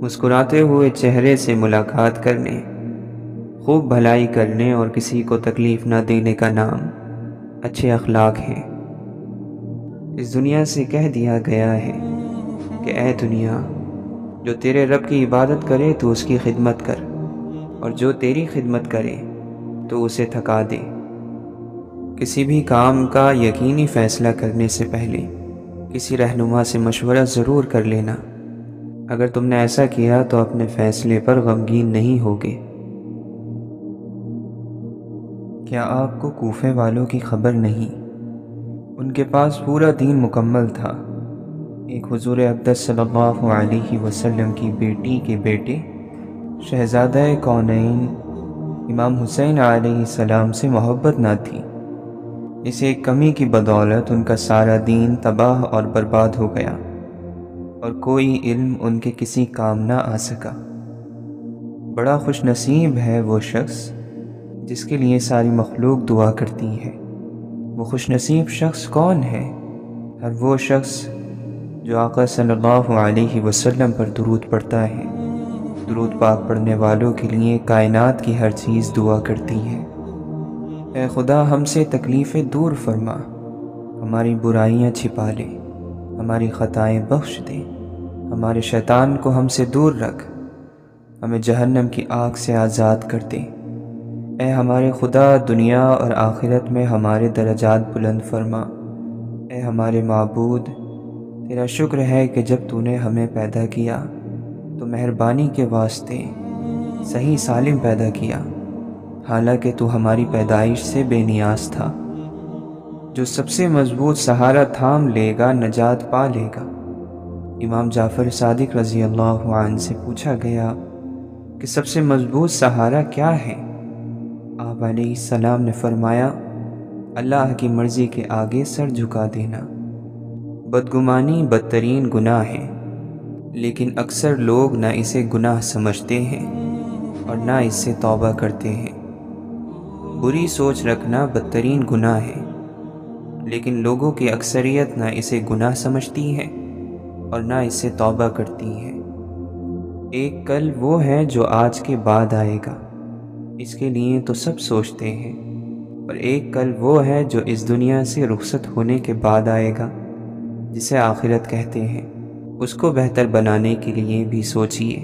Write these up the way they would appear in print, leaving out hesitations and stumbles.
مسکراتے ہوئے چہرے سے ملاقات کرنے، خوب بھلائی کرنے اور کسی کو تکلیف نہ دینے کا نام اچھے اخلاق ہیں۔ اس دنیا سے کہہ دیا گیا ہے کہ اے دنیا، جو تیرے رب کی عبادت کرے تو اس کی خدمت کر، اور جو تیری خدمت کرے تو اسے تھکا دے۔ کسی بھی کام کا یقینی فیصلہ کرنے سے پہلے کسی رہنما سے مشورہ ضرور کر لینا۔ اگر تم نے ایسا کیا تو اپنے فیصلے پر غمگین نہیں ہوگے۔ کیا آپ کو کوفے والوں کی خبر نہیں؟ ان کے پاس پورا دین مکمل تھا۔ ایک حضور اقدس صلی اللہ علیہ وسلم کی بیٹی کے بیٹے شہزادہ کونین امام حسین علیہ السلام سے محبت نہ تھی۔ اس ایک کمی کی بدولت ان کا سارا دین تباہ اور برباد ہو گیا، اور کوئی علم ان کے کسی کام نہ آ سکا۔ بڑا خوش نصیب ہے وہ شخص جس کے لیے ساری مخلوق دعا کرتی ہے۔ وہ خوش نصیب شخص کون ہے؟ ہر وہ شخص جو آقا صلی اللہ علیہ وسلم پر درود پڑھتا ہے۔ درود پاک پڑھنے والوں کے لیے کائنات کی ہر چیز دعا کرتی ہے۔ اے خدا، ہم سے تکلیفیں دور فرما، ہماری برائیاں چھپا لے، ہماری خطائیں بخش دے، ہمارے شیطان کو ہم سے دور رکھ، ہمیں جہنم کی آگ سے آزاد کر دے۔ اے ہمارے خدا، دنیا اور آخرت میں ہمارے درجات بلند فرما۔ اے ہمارے معبود، تیرا شکر ہے کہ جب تو نے ہمیں پیدا کیا تو مہربانی کے واسطے صحیح سالم پیدا کیا، حالانکہ تو ہماری پیدائش سے بے نیاز تھا۔ جو سب سے مضبوط سہارا تھام لے گا نجات پا لے گا۔ امام جعفر صادق رضی اللہ عنہ سے پوچھا گیا کہ سب سے مضبوط سہارا کیا ہے؟ آپ علیہ السلام نے فرمایا، اللہ کی مرضی کے آگے سر جھکا دینا۔ بدگمانی بدترین گناہ ہے، لیکن اکثر لوگ نہ اسے گناہ سمجھتے ہیں اور نہ اس سے توبہ کرتے ہیں۔ بری سوچ رکھنا بدترین گناہ ہے، لیکن لوگوں کی اکثریت نہ اسے گناہ سمجھتی ہے اور نہ اس سے توبہ کرتی ہے۔ ایک کل وہ ہے جو آج کے بعد آئے گا، اس کے لیے تو سب سوچتے ہیں، اور ایک کل وہ ہے جو اس دنیا سے رخصت ہونے کے بعد آئے گا، جسے آخرت کہتے ہیں۔ اس کو بہتر بنانے کے لیے بھی سوچئے۔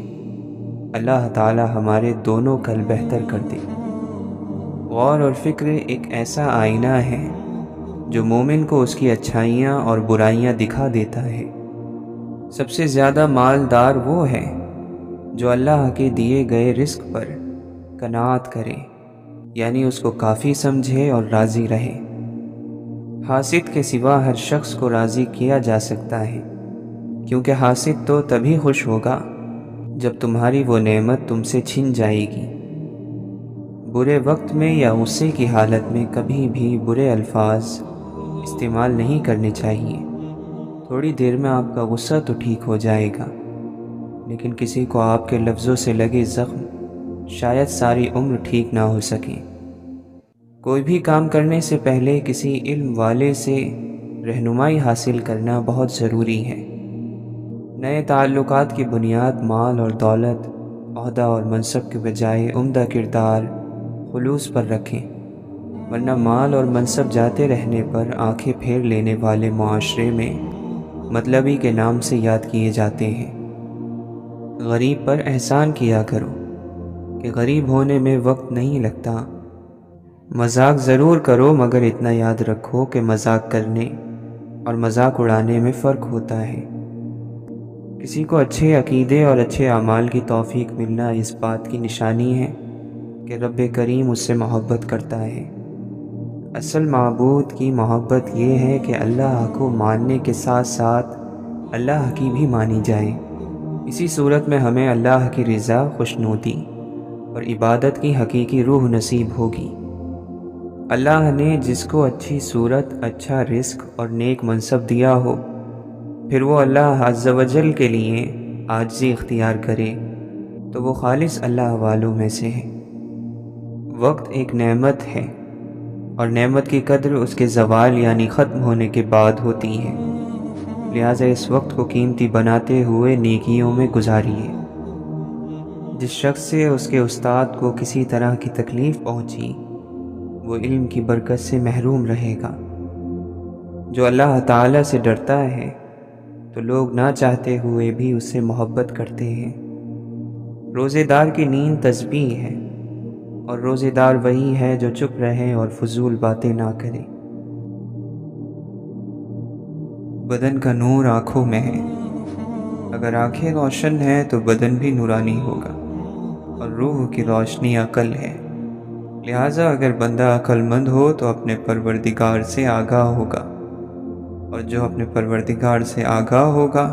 اللہ تعالی ہمارے دونوں کل بہتر کر دے۔ غور اور فکر ایک ایسا آئینہ ہے جو مومن کو اس کی اچھائیاں اور برائیاں دکھا دیتا ہے۔ سب سے زیادہ مالدار وہ ہے جو اللہ کے دیے گئے رزق پر قناعت کرے، یعنی اس کو کافی سمجھے اور راضی رہے۔ حاسد کے سوا ہر شخص کو راضی کیا جا سکتا ہے، کیونکہ حاسد تو تبھی خوش ہوگا جب تمہاری وہ نعمت تم سے چھن جائے گی۔ برے وقت میں یا غصے کی حالت میں کبھی بھی برے الفاظ استعمال نہیں کرنے چاہیے۔ تھوڑی دیر میں آپ کا غصہ تو ٹھیک ہو جائے گا، لیکن کسی کو آپ کے لفظوں سے لگے زخم شاید ساری عمر ٹھیک نہ ہو سکے۔ کوئی بھی کام کرنے سے پہلے کسی علم والے سے رہنمائی حاصل کرنا بہت ضروری ہے۔ نئے تعلقات کی بنیاد مال اور دولت، عہدہ اور منصب کے بجائے عمدہ کردار، خلوص پر رکھیں، ورنہ مال اور منصب جاتے رہنے پر آنکھیں پھیر لینے والے معاشرے میں مطلبی کے نام سے یاد کیے جاتے ہیں۔ غریب پر احسان کیا کرو کہ غریب ہونے میں وقت نہیں لگتا۔ مذاق ضرور کرو، مگر اتنا یاد رکھو کہ مذاق کرنے اور مذاق اڑانے میں فرق ہوتا ہے۔ کسی کو اچھے عقیدے اور اچھے اعمال کی توفیق ملنا اس بات کی نشانی ہے کہ رب کریم اس سے محبت کرتا ہے۔ اصل معبود کی محبت یہ ہے کہ اللہ کو ماننے کے ساتھ ساتھ اللہ کی بھی مانی جائے۔ اسی صورت میں ہمیں اللہ کی رضا، خوشنودی اور عبادت کی حقیقی روح نصیب ہوگی۔ اللہ نے جس کو اچھی صورت، اچھا رزق اور نیک منصب دیا ہو، پھر وہ اللہ عز و جل کے لیے عاجزی اختیار کرے تو وہ خالص اللہ والوں میں سے ہے۔ وقت ایک نعمت ہے، اور نعمت کی قدر اس کے زوال یعنی ختم ہونے کے بعد ہوتی ہے۔ لہٰذا اس وقت کو قیمتی بناتے ہوئے نیکیوں میں گزاریے۔ جس شخص سے اس کے استاد کو کسی طرح کی تکلیف پہنچی وہ علم کی برکت سے محروم رہے گا۔ جو اللہ تعالیٰ سے ڈرتا ہے تو لوگ نہ چاہتے ہوئے بھی اس سے محبت کرتے ہیں۔ روزے دار کی نیند تسبیح ہے، اور روزے دار وہی ہے جو چپ رہے اور فضول باتیں نہ کرے۔ بدن کا نور آنکھوں میں ہے، اگر آنکھیں روشن ہیں تو بدن بھی نورانی ہوگا، اور روح کی روشنی عقل ہے۔ لہٰذا اگر بندہ عقل مند ہو تو اپنے پروردگار سے آگاہ ہوگا، اور جو اپنے پروردگار سے آگاہ ہوگا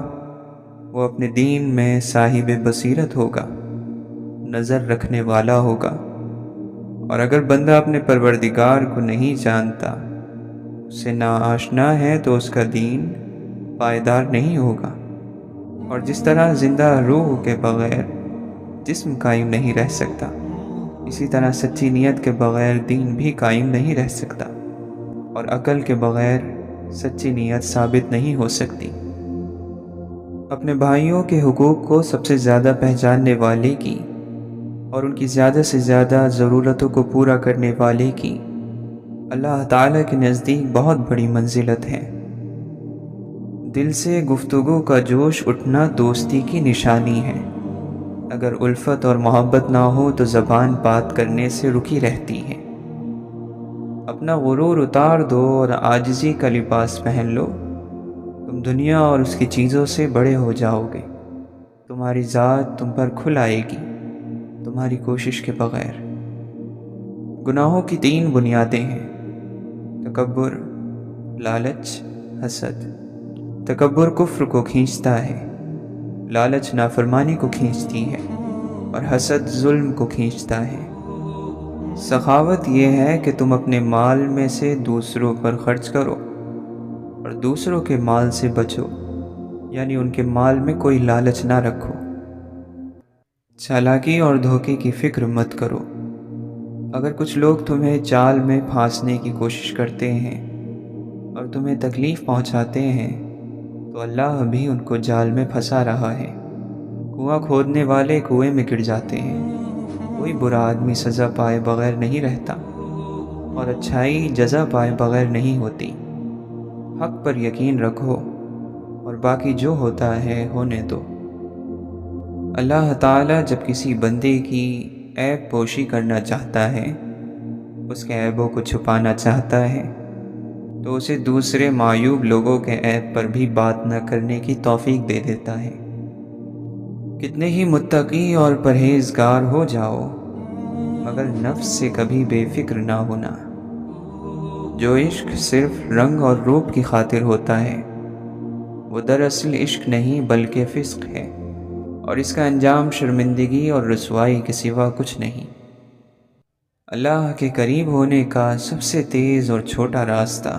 وہ اپنے دین میں صاحب بصیرت ہوگا، نظر رکھنے والا ہوگا۔ اور اگر بندہ اپنے پروردگار کو نہیں جانتا، اس سے ناآشنا ہے، تو اس کا دین پائیدار نہیں ہوگا۔ اور جس طرح زندہ روح کے بغیر جسم قائم نہیں رہ سکتا، اسی طرح سچی نیت کے بغیر دین بھی قائم نہیں رہ سکتا، اور عقل کے بغیر سچی نیت ثابت نہیں ہو سکتی۔ اپنے بھائیوں کے حقوق کو سب سے زیادہ پہچاننے والے کی اور ان کی زیادہ سے زیادہ ضرورتوں کو پورا کرنے والے کی اللہ تعالیٰ کے نزدیک بہت بڑی منزلت ہے۔ دل سے گفتگو کا جوش اٹھنا دوستی کی نشانی ہے۔ اگر الفت اور محبت نہ ہو تو زبان بات کرنے سے رکی رہتی ہے۔ اپنا غرور اتار دو اور عاجزی کا لباس پہن لو، تم دنیا اور اس کی چیزوں سے بڑے ہو جاؤ گے۔ تمہاری ذات تم پر کھل آئے گی تمہاری کوشش کے بغیر۔ گناہوں کی 3 بنیادیں ہیں: تکبر، لالچ، حسد۔ تکبر کفر کو کھینچتا ہے، لالچ نافرمانی کو کھینچتی ہے، اور حسد ظلم کو کھینچتا ہے۔ سخاوت یہ ہے کہ تم اپنے مال میں سے دوسروں پر خرچ کرو اور دوسروں کے مال سے بچو، یعنی ان کے مال میں کوئی لالچ نہ رکھو۔ چالاکی اور دھوکے کی فکر مت کرو۔ اگر کچھ لوگ تمہیں چال میں پھانسنے کی کوشش کرتے ہیں اور تمہیں تکلیف پہنچاتے ہیں تو اللہ بھی ان کو جال میں پھنسا رہا ہے۔ کنواں کھودنے والے کنویں میں گر جاتے ہیں۔ کوئی برا آدمی سزا پائے بغیر نہیں رہتا، اور اچھائی جزا پائے بغیر نہیں ہوتی۔ حق پر یقین رکھو اور باقی جو ہوتا ہے ہونے دو۔ اللہ تعالیٰ جب کسی بندے کی عیب پوشی کرنا چاہتا ہے، اس کے عیبوں کو چھپانا چاہتا ہے، تو اسے دوسرے معیوب لوگوں کے عیب پر بھی بات نہ کرنے کی توفیق دے دیتا ہے۔ کتنے ہی متقی اور پرہیزگار ہو جاؤ، مگر نفس سے کبھی بے فکر نہ ہونا۔ جو عشق صرف رنگ اور روپ کی خاطر ہوتا ہے وہ دراصل عشق نہیں بلکہ فسق ہے، اور اس کا انجام شرمندگی اور رسوائی کے سوا کچھ نہیں۔ اللہ کے قریب ہونے کا سب سے تیز اور چھوٹا راستہ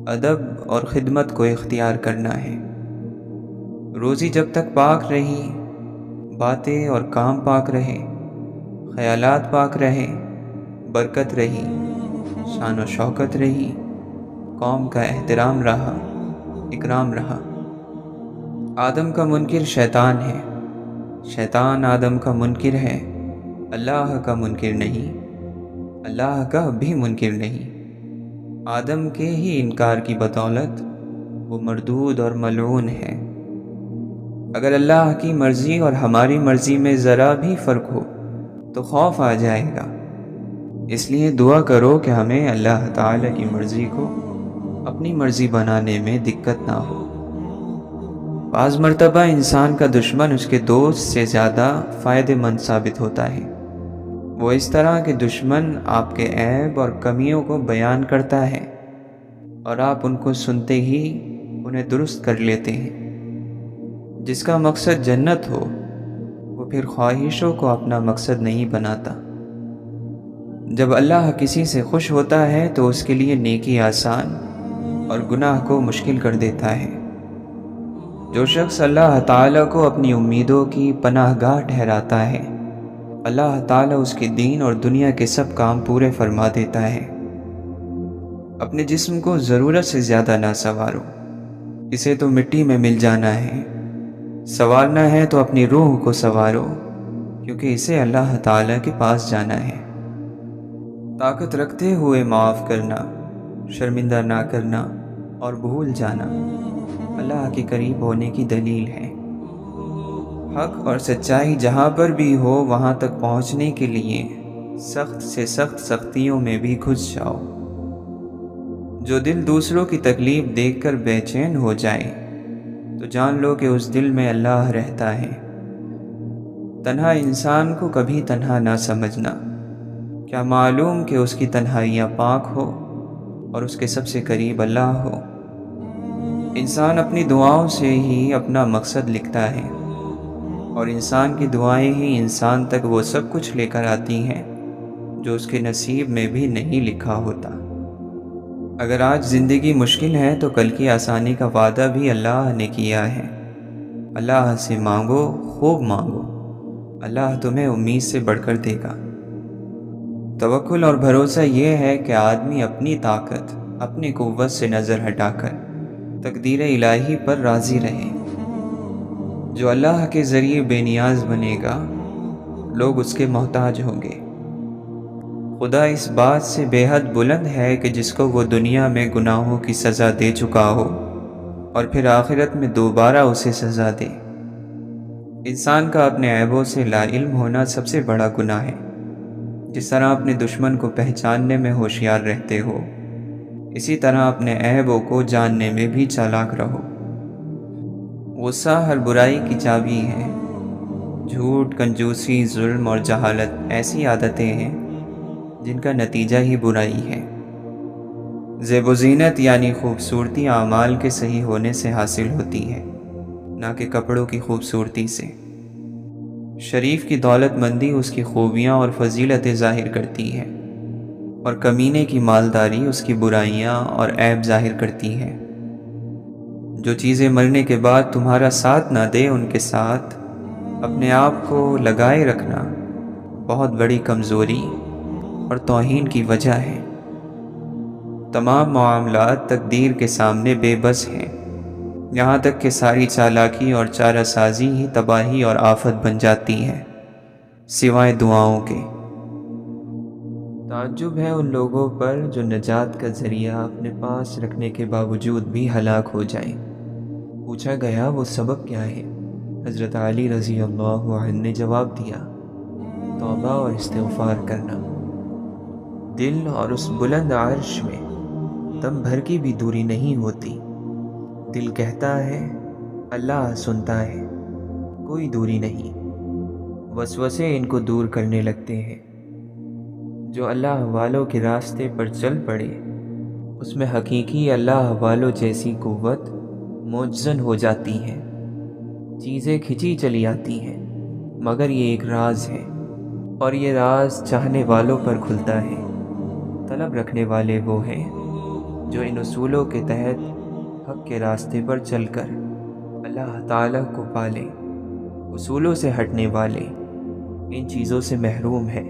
ادب اور خدمت کو اختیار کرنا ہے۔ روزی جب تک پاک رہی، باتیں اور کام پاک رہے، خیالات پاک رہے، برکت رہی، شان و شوکت رہی، قوم کا احترام رہا، اکرام رہا۔ آدم کا منکر شیطان ہے، شیطان آدم کا منکر ہے، اللہ کا منکر نہیں، اللہ کا بھی منکر نہیں۔ آدم کے ہی انکار کی بدولت وہ مردود اور ملعون ہے۔ اگر اللہ کی مرضی اور ہماری مرضی میں ذرا بھی فرق ہو تو خوف آ جائے گا۔ اس لیے دعا کرو کہ ہمیں اللہ تعالیٰ کی مرضی کو اپنی مرضی بنانے میں دقت نہ ہو۔ بعض مرتبہ انسان کا دشمن اس کے دوست سے زیادہ فائدہ مند ثابت ہوتا ہے۔ وہ اس طرح کہ دشمن آپ کے عیب اور کمیوں کو بیان کرتا ہے اور آپ ان کو سنتے ہی انہیں درست کر لیتے ہیں۔ جس کا مقصد جنت ہو وہ پھر خواہشوں کو اپنا مقصد نہیں بناتا۔ جب اللہ کسی سے خوش ہوتا ہے تو اس کے لیے نیکی آسان اور گناہ کو مشکل کر دیتا ہے۔ جو شخص اللہ تعالیٰ کو اپنی امیدوں کی پناہ گاہ ٹھہراتا ہے، اللہ تعالیٰ اس کے دین اور دنیا کے سب کام پورے فرما دیتا ہے۔ اپنے جسم کو ضرورت سے زیادہ نہ سنوارو، اسے تو مٹی میں مل جانا ہے۔ سنوارنا ہے تو اپنی روح کو سنوارو، کیونکہ اسے اللہ تعالیٰ کے پاس جانا ہے۔ طاقت رکھتے ہوئے معاف کرنا، شرمندہ نہ کرنا اور بھول جانا اللہ کے قریب ہونے کی دلیل ہے۔ حق اور سچائی جہاں پر بھی ہو وہاں تک پہنچنے کے لیے سخت سے سخت سختیوں میں بھی گھس جاؤ۔ جو دل دوسروں کی تکلیف دیکھ کر بے چین ہو جائے تو جان لو کہ اس دل میں اللہ رہتا ہے۔ تنہا انسان کو کبھی تنہا نہ سمجھنا، کیا معلوم کہ اس کی تنہائیاں پاک ہو اور اس کے سب سے قریب اللہ ہو۔ انسان اپنی دعاؤں سے ہی اپنا مقصد لکھتا ہے، اور انسان کی دعائیں ہی انسان تک وہ سب کچھ لے کر آتی ہیں جو اس کے نصیب میں بھی نہیں لکھا ہوتا۔ اگر آج زندگی مشکل ہے تو کل کی آسانی کا وعدہ بھی اللہ نے کیا ہے۔ اللہ سے مانگو، خوب مانگو، اللہ تمہیں امید سے بڑھ کر دے گا۔ توکل اور بھروسہ یہ ہے کہ آدمی اپنی طاقت، اپنی قوت سے نظر ہٹا کر تقدیر الہی پر راضی رہے۔ جو اللہ کے ذریعے بے نیاز بنے گا، لوگ اس کے محتاج ہوں گے۔ خدا اس بات سے بے حد بلند ہے کہ جس کو وہ دنیا میں گناہوں کی سزا دے چکا ہو اور پھر آخرت میں دوبارہ اسے سزا دے۔ انسان کا اپنے عیبوں سے لا علم ہونا سب سے بڑا گناہ ہے۔ جس طرح اپنے دشمن کو پہچاننے میں ہوشیار رہتے ہو، اسی طرح اپنے عیبوں کو جاننے میں بھی چالاک رہو۔ غصہ ہر برائی کی چابی ہے۔ جھوٹ، کنجوسی، ظلم اور جہالت ایسی عادتیں ہیں جن کا نتیجہ ہی برائی ہے۔ زیب و زینت یعنی خوبصورتی اعمال کے صحیح ہونے سے حاصل ہوتی ہے، نہ کہ کپڑوں کی خوبصورتی سے۔ شریف کی دولت مندی اس کی خوبیاں اور فضیلتیں ظاہر کرتی ہے، اور کمینے کی مالداری اس کی برائیاں اور عیب ظاہر کرتی ہے۔ جو چیزیں مرنے کے بعد تمہارا ساتھ نہ دے، ان کے ساتھ اپنے آپ کو لگائے رکھنا بہت بڑی کمزوری اور توہین کی وجہ ہے۔ تمام معاملات تقدیر کے سامنے بے بس ہیں، یہاں تک کہ ساری چالاکی اور چارہ سازی ہی تباہی اور آفت بن جاتی ہے، سوائے دعاؤں کے۔ تعجب ہے ان لوگوں پر جو نجات کا ذریعہ اپنے پاس رکھنے کے باوجود بھی ہلاک ہو جائیں۔ پوچھا گیا وہ سبب کیا ہے؟ حضرت علی رضی اللہ عنہ نے جواب دیا، توبہ اور استغفار کرنا۔ دل اور اس بلند عرش میں دم بھر کی بھی دوری نہیں ہوتی۔ دل کہتا ہے، اللہ سنتا ہے، کوئی دوری نہیں۔ وسوسے ان کو دور کرنے لگتے ہیں۔ جو اللہ والوں کے راستے پر چل پڑے، اس میں حقیقی اللہ والوں جیسی قوت معجزن ہو جاتی ہے۔ چیزیں کھچی چلی آتی ہیں، مگر یہ ایک راز ہے، اور یہ راز چاہنے والوں پر کھلتا ہے۔ طلب رکھنے والے وہ ہیں جو ان اصولوں کے تحت حق کے راستے پر چل کر اللہ تعالیٰ کو پالیں۔ اصولوں سے ہٹنے والے ان چیزوں سے محروم ہیں۔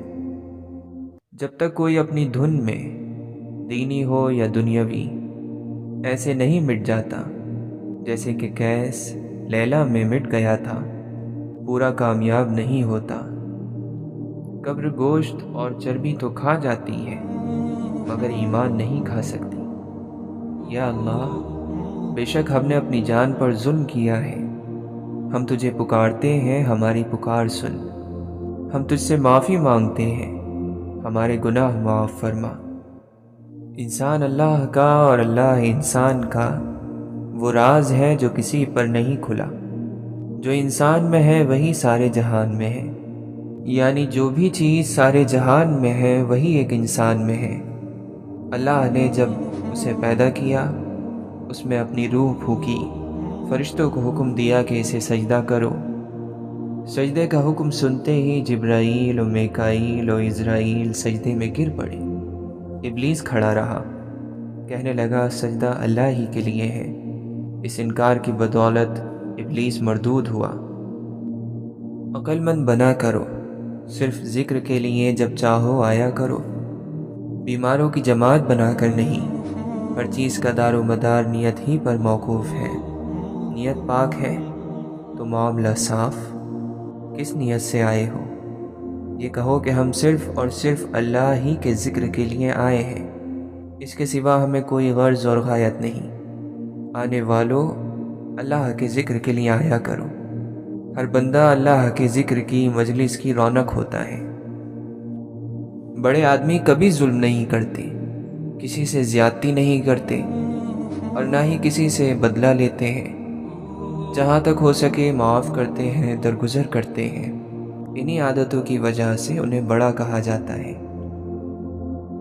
جب تک کوئی اپنی دھن میں، دینی ہو یا دنیاوی، ایسے نہیں مٹ جاتا جیسے کہ قیس لیلا میں مٹ گیا تھا، پورا کامیاب نہیں ہوتا۔ قبر گوشت اور چربی تو کھا جاتی ہے، مگر ایمان نہیں کھا سکتی۔ یا اللہ، بے شک ہم نے اپنی جان پر ظلم کیا ہے، ہم تجھے پکارتے ہیں، ہماری پکار سن۔ ہم تجھ سے معافی مانگتے ہیں، ہمارے گناہ معاف فرما۔ انسان اللہ کا اور اللہ انسان کا وہ راز ہے جو کسی پر نہیں کھلا۔ جو انسان میں ہے وہی سارے جہان میں ہے، یعنی جو بھی چیز سارے جہان میں ہے وہی ایک انسان میں ہے۔ اللہ نے جب اسے پیدا کیا، اس میں اپنی روح پھونکی، فرشتوں کو حکم دیا کہ اسے سجدہ کرو۔ سجدے کا حکم سنتے ہی جبرائیل و میکائیل و عزرائیل سجدے میں گر پڑے۔ ابلیس کھڑا رہا، کہنے لگا سجدہ اللہ ہی کے لیے ہے۔ اس انکار کی بدولت ابلیس مردود ہوا۔ عقل مند بنا کرو، صرف ذکر کے لیے جب چاہو آیا کرو۔ بیماروں کی جماعت بنا کر نہیں، ہر چیز کا دار و مدار نیت ہی پر موقوف ہے۔ نیت پاک ہے تو معاملہ صاف، کس نیت سے آئے ہو؟ یہ کہو کہ ہم صرف اور صرف اللہ ہی کے ذکر کے لیے آئے ہیں، اس کے سوا ہمیں کوئی غرض اور غایت نہیں۔ آنے والوں، اللہ کے ذکر کے لیے آیا کرو۔ ہر بندہ اللہ کے ذکر کی مجلس کی رونق ہوتا ہے۔ بڑے آدمی کبھی ظلم نہیں کرتے، کسی سے زیادتی نہیں کرتے اور نہ ہی کسی سے بدلہ لیتے ہیں۔ جہاں تک ہو سکے معاف کرتے ہیں، درگزر کرتے ہیں۔ انہی عادتوں کی وجہ سے انہیں بڑا کہا جاتا ہے۔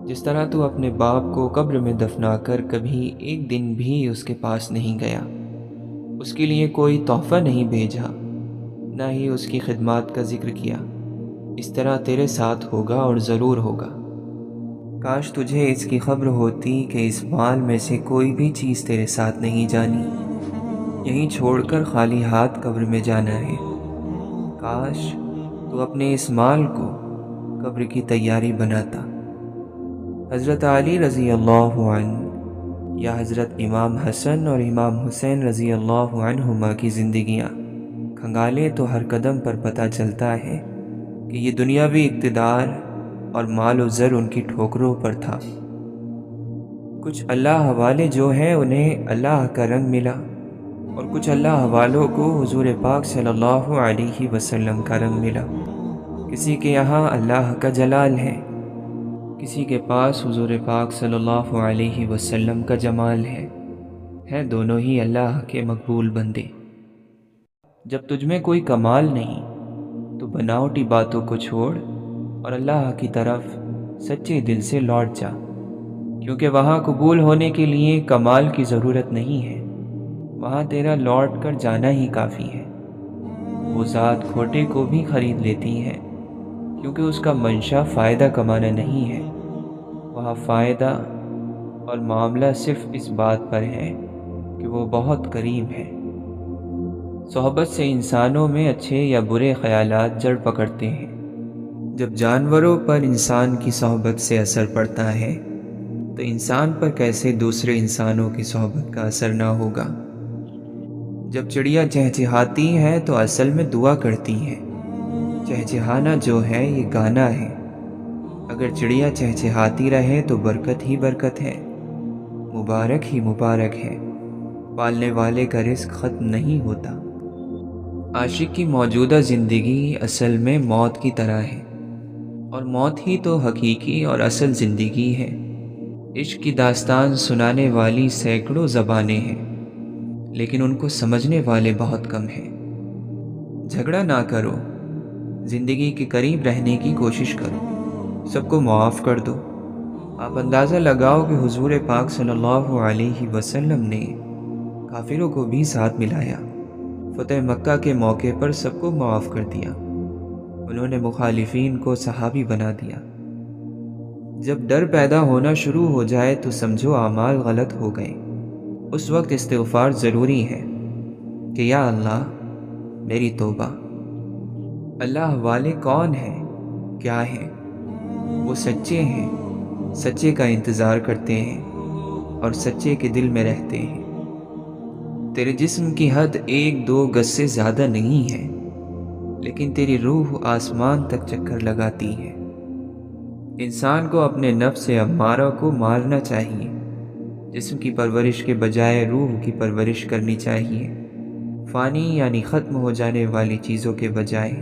جس طرح تو اپنے باپ کو قبر میں دفنا کر کبھی ایک دن بھی اس کے پاس نہیں گیا، اس کے لیے کوئی تحفہ نہیں بھیجا، نہ ہی اس کی خدمات کا ذکر کیا، اس طرح تیرے ساتھ ہوگا اور ضرور ہوگا۔ کاش تجھے اس کی خبر ہوتی کہ اس مال میں سے کوئی بھی چیز تیرے ساتھ نہیں جانی، یہیں چھوڑ کر خالی ہاتھ قبر میں جانا ہے۔ کاش تو اپنے اس مال کو قبر کی تیاری بناتا۔ حضرت علی رضی اللہ عنہ یا حضرت امام حسن اور امام حسین رضی اللہ عنہما کی زندگیاں کھنگالے تو ہر قدم پر پتہ چلتا ہے کہ یہ دنیاوی اقتدار اور مال و زر ان کی ٹھوکروں پر تھا۔ کچھ اللہ حوالے جو ہیں انہیں اللہ کا رنگ ملا، اور کچھ اللہ حوالوں کو حضور پاک صلی اللہ علیہ وسلم کا رنگ ملا۔ کسی کے یہاں اللہ کا جلال ہے، کسی کے پاس حضور پاک صلی اللہ علیہ وسلم کا جمال ہے دونوں ہی اللہ کے مقبول بندے۔ جب تجھ میں کوئی کمال نہیں تو بناوٹی باتوں کو چھوڑ اور اللہ کی طرف سچے دل سے لوٹ جا، کیونکہ وہاں قبول ہونے کے لیے کمال کی ضرورت نہیں ہے، وہاں تیرا لوٹ کر جانا ہی کافی ہے۔ وہ ذات کھوٹے کو بھی خرید لیتی ہے، کیونکہ اس کا منشا فائدہ کمانا نہیں ہے، وہاں فائدہ اور معاملہ صرف اس بات پر ہے کہ وہ بہت قریب ہے۔ صحبت سے انسانوں میں اچھے یا برے خیالات جڑ پکڑتے ہیں۔ جب جانوروں پر انسان کی صحبت سے اثر پڑتا ہے تو انسان پر کیسے دوسرے انسانوں کی صحبت کا اثر نہ ہوگا۔ جب چڑیا چہچہاتی ہے تو اصل میں دعا کرتی ہے۔ چہچہانا جو ہے یہ گانا ہے۔ اگر چڑیا چہچہاتی رہے تو برکت ہی برکت ہے، مبارک ہی مبارک ہے۔ پالنے والے کا رزق ختم نہیں ہوتا۔ عاشق کی موجودہ زندگی اصل میں موت کی طرح ہے، اور موت ہی تو حقیقی اور اصل زندگی ہے۔ عشق کی داستان سنانے والی سینکڑوں زبانیں ہیں، لیکن ان کو سمجھنے والے بہت کم ہیں۔ جھگڑا نہ کرو، زندگی کے قریب رہنے کی کوشش کرو، سب کو معاف کر دو۔ آپ اندازہ لگاؤ کہ حضور پاک صلی اللہ علیہ وسلم نے کافروں کو بھی ساتھ ملایا، فتح مکہ کے موقع پر سب کو معاف کر دیا، انہوں نے مخالفین کو صحابی بنا دیا۔ جب ڈر پیدا ہونا شروع ہو جائے تو سمجھو اعمال غلط ہو گئے، اس وقت استغفار ضروری ہے کہ یا اللہ میری توبہ۔ اللہ والے کون ہیں، کیا ہیں؟ وہ سچے ہیں، سچے کا انتظار کرتے ہیں اور سچے کے دل میں رہتے ہیں۔ تیرے جسم کی حد 1-2 گز سے زیادہ نہیں ہے، لیکن تیری روح آسمان تک چکر لگاتی ہے۔ انسان کو اپنے نفس امارہ کو مارنا چاہیے، جسم کی پرورش کے بجائے روح کی پرورش کرنی چاہیے، فانی یعنی ختم ہو جانے والی چیزوں کے بجائے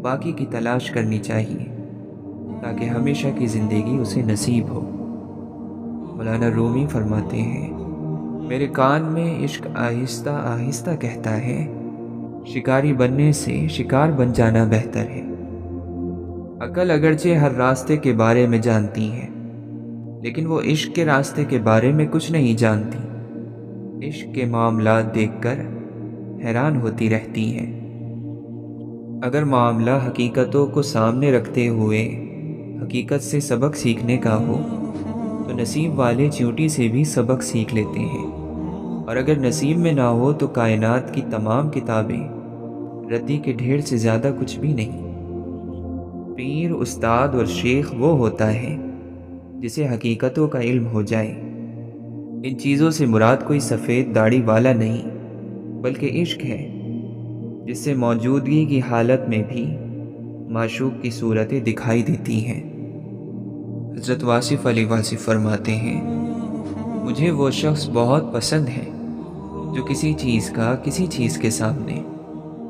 باقی کی تلاش کرنی چاہیے، تاکہ ہمیشہ کی زندگی اسے نصیب ہو۔ مولانا رومی فرماتے ہیں، میرے کان میں عشق آہستہ آہستہ کہتا ہے، شکاری بننے سے شکار بن جانا بہتر ہے۔ عقل اگرچہ ہر راستے کے بارے میں جانتی ہے، لیکن وہ عشق کے راستے کے بارے میں کچھ نہیں جانتی۔ عشق کے معاملات دیکھ کر حیران ہوتی رہتی ہے۔ اگر معاملہ حقیقتوں کو سامنے رکھتے ہوئے حقیقت سے سبق سیکھنے کا ہو تو نصیب والے چیونٹی سے بھی سبق سیکھ لیتے ہیں، اور اگر نصیب میں نہ ہو تو کائنات کی تمام کتابیں ردی کے ڈھیر سے زیادہ کچھ بھی نہیں۔ پیر، استاد اور شیخ وہ ہوتا ہے جسے حقیقتوں کا علم ہو جائے۔ ان چیزوں سے مراد کوئی سفید داڑھی والا نہیں، بلکہ عشق ہے، جس سے موجودگی کی حالت میں بھی معشوق کی صورتیں دکھائی دیتی ہیں۔ حضرت واصف علی واصف فرماتے ہیں، مجھے وہ شخص بہت پسند ہے جو کسی چیز کے سامنے